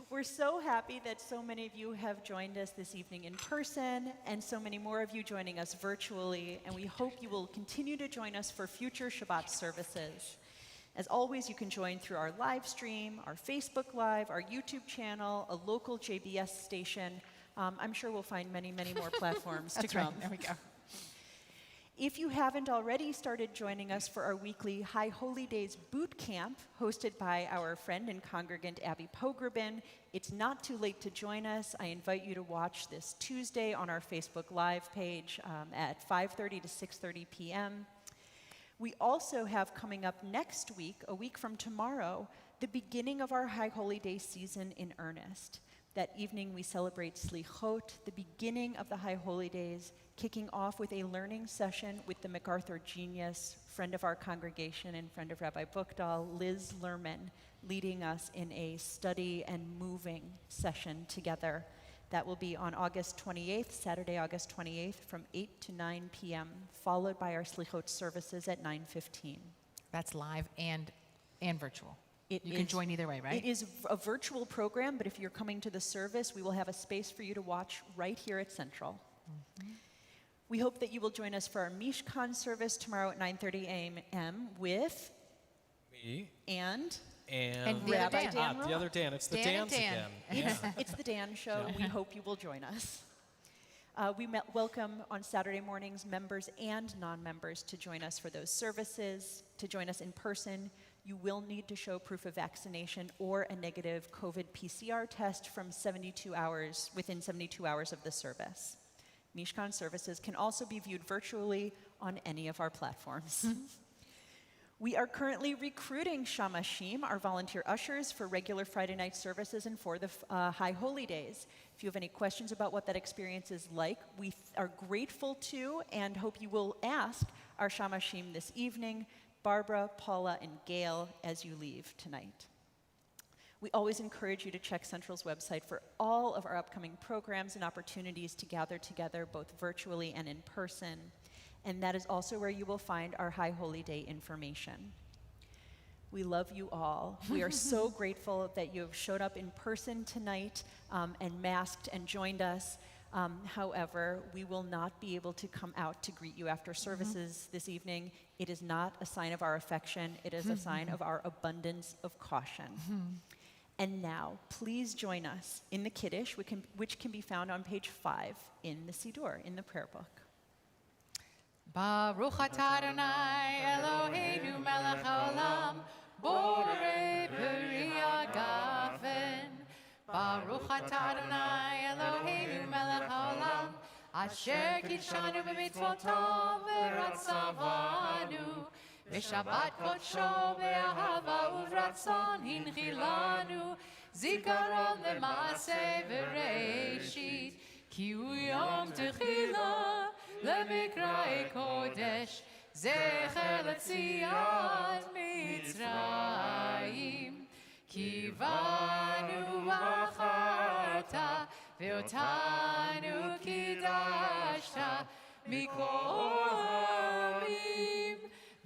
We're so happy that so many of you have joined us this evening in person and so many more of you joining us virtually, and we hope you will continue to join us for future Shabbat services. As always, you can join through our live stream, our Facebook Live, our YouTube channel, a local JBS station. I'm sure we'll find many, many more platforms to That's come. right. There we go. If you haven't already started joining us for our weekly High Holy Days boot camp, hosted by our friend and congregant Abby Pograbin, it's not too late to join us. I invite you to watch this Tuesday on our Facebook Live page at 5:30 to 6:30 p.m. We also have coming up next week, a week from tomorrow, the beginning of our High Holy Day season in earnest. That evening we celebrate Slichot, the beginning of the High Holy Days, kicking off with a learning session with the MacArthur genius, friend of our congregation and friend of Rabbi Bookdahl, Liz Lerman, leading us in a study and moving session together. That will be on August 28th, Saturday, August 28th, from 8 to 9 p.m., followed by our Slichot services at 9:15. That's live and virtual. You can join either way, right? It is a virtual program, but if you're coming to the service, we will have a space for you to watch right here at Central. Mm-hmm. We hope that you will join us for our Mishkan service tomorrow at 9:30 a.m. with Me and and the other Rabbi Dan. Dan the other Dan. It's the Dan and Dans Dan. again. It's the Dan Show. We hope you will join us. We welcome on Saturday mornings members and non-members to join us for those services. To join us in person, you will need to show proof of vaccination or a negative COVID PCR test from within 72 hours of the service. Mishkan services can also be viewed virtually on any of our platforms. We are currently recruiting Shamashim, our volunteer ushers, for regular Friday night services and for the High Holy Days. If you have any questions about what that experience is like, we are grateful to and hope you will ask our Shamashim this evening, Barbara, Paula, and Gail, as you leave tonight. We always encourage you to check Central's website for all of our upcoming programs and opportunities to gather together both virtually and in person. And that is also where you will find our High Holy Day information. We love you all. We are so grateful that you have showed up in person tonight and masked and joined us. However, we will not be able to come out to greet you after services this evening. It is not a sign of our affection. It is a sign of our abundance of caution. And now, please join us in the Kaddish, which can be found on page 5 in the Siddur, in the prayer book. Baruch atah Adonai Eloheinu melech haolam, borei peri hagafen. Baruch atah Adonai Eloheinu melech haolam, asher kidshanu b'mitzvotav v'ratzavanu. B'shabbat kodsho be'ahava uvratzon hinchilanu, zikaron le'maaseh v'reishit, ki hu yom techila le'mikra'ei kodesh, zecher l'tzion Mitzrayim. Kivanu v'acharta ve'otanu kidashta mikol ha'amim,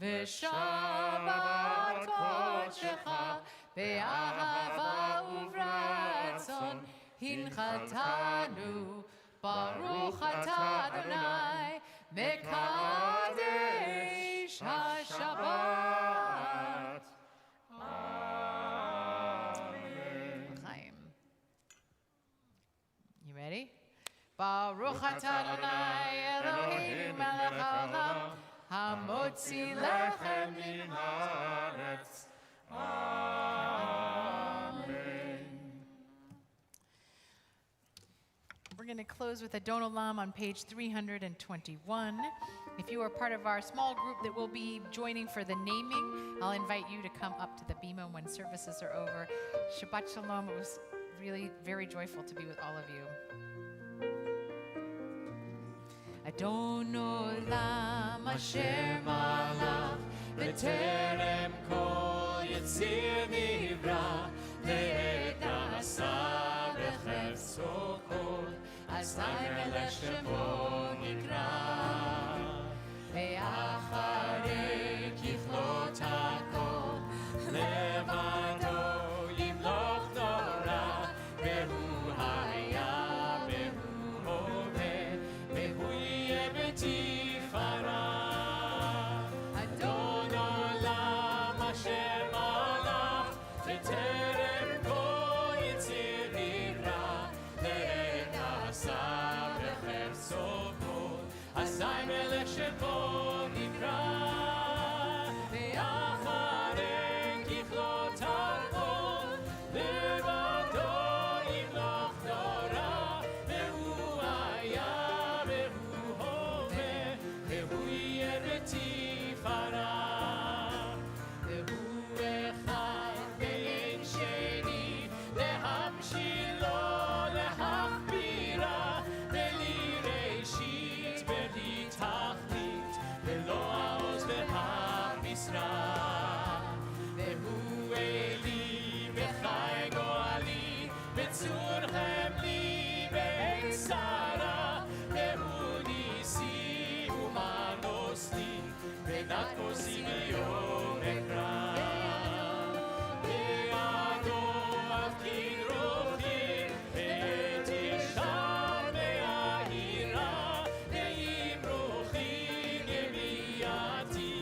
v'shabbat kodshecha be'ahava uvratzon hinchatanu. Baruch atah Adonai mekadesh haShabbat. Amen. You ready? Baruch atah Adonai Eloheinu melech haolam, hamotzi lechem min haaretz. We're going to close with Adon Olam on page 321. If you are part of our small group that will be joining for the naming, I'll invite you to come up to the bima when services are over. Shabbat Shalom. It was really very joyful to be with all of you. Adon Olam asher malach b'terem kol yitzir nivra, le'et na'asa b'chefso kol, asai melech shemo nikra. Ve'acharei kichlot hakol, levado yimloch nora, ve'hu haya, ve'hu hove, ve'hu yeh b'tifara. Adon olam asher malach b'terem kol yitzir nivra, le'et na'asa b'chefso kol, asai melech shemo nikra. Ve'acharei kichlot hakol, levado yimloch nora, ve'hu haya, ve'hu hove, ve'hu yeh b'tifara. Ve'hu echad ve'en sheni, lehamshilo lehachbira, ve'li reishit ve'li tachlit, ve'lo ha'oz ve'ha'misra. Ve'hu eli v'chai go'ali, ve'tzur chemli ve'en sara, ve'hu nisi u'manosli, ve'nat kosi v'yom ekra. Ve'ado avkin rochi, ve'et yishar ve'ahira, ve'yimrochi geviyati,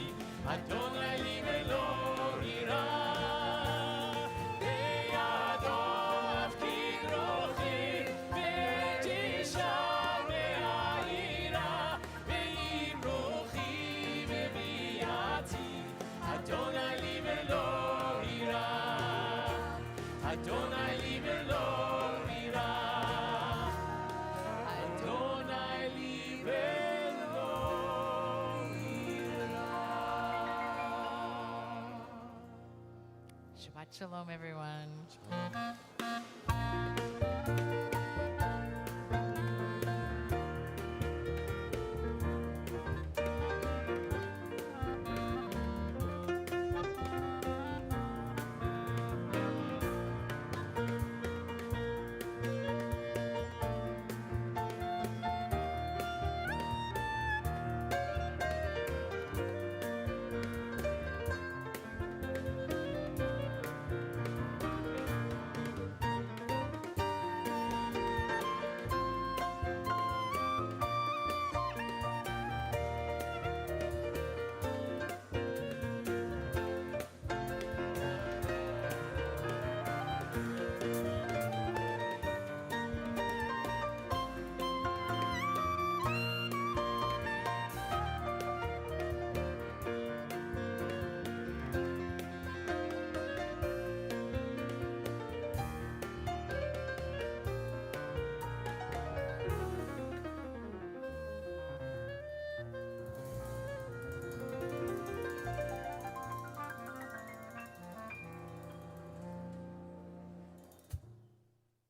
Adonai li ve'lo ira. Ve'ado avkin rochi, ve'et yishar ve'ahira, ve'yimrochi geviyati, Adonai li ve'lo ira. Adonai li ve'lo ira. Adonai li ve'lo ira. Shabbat Shalom, everyone.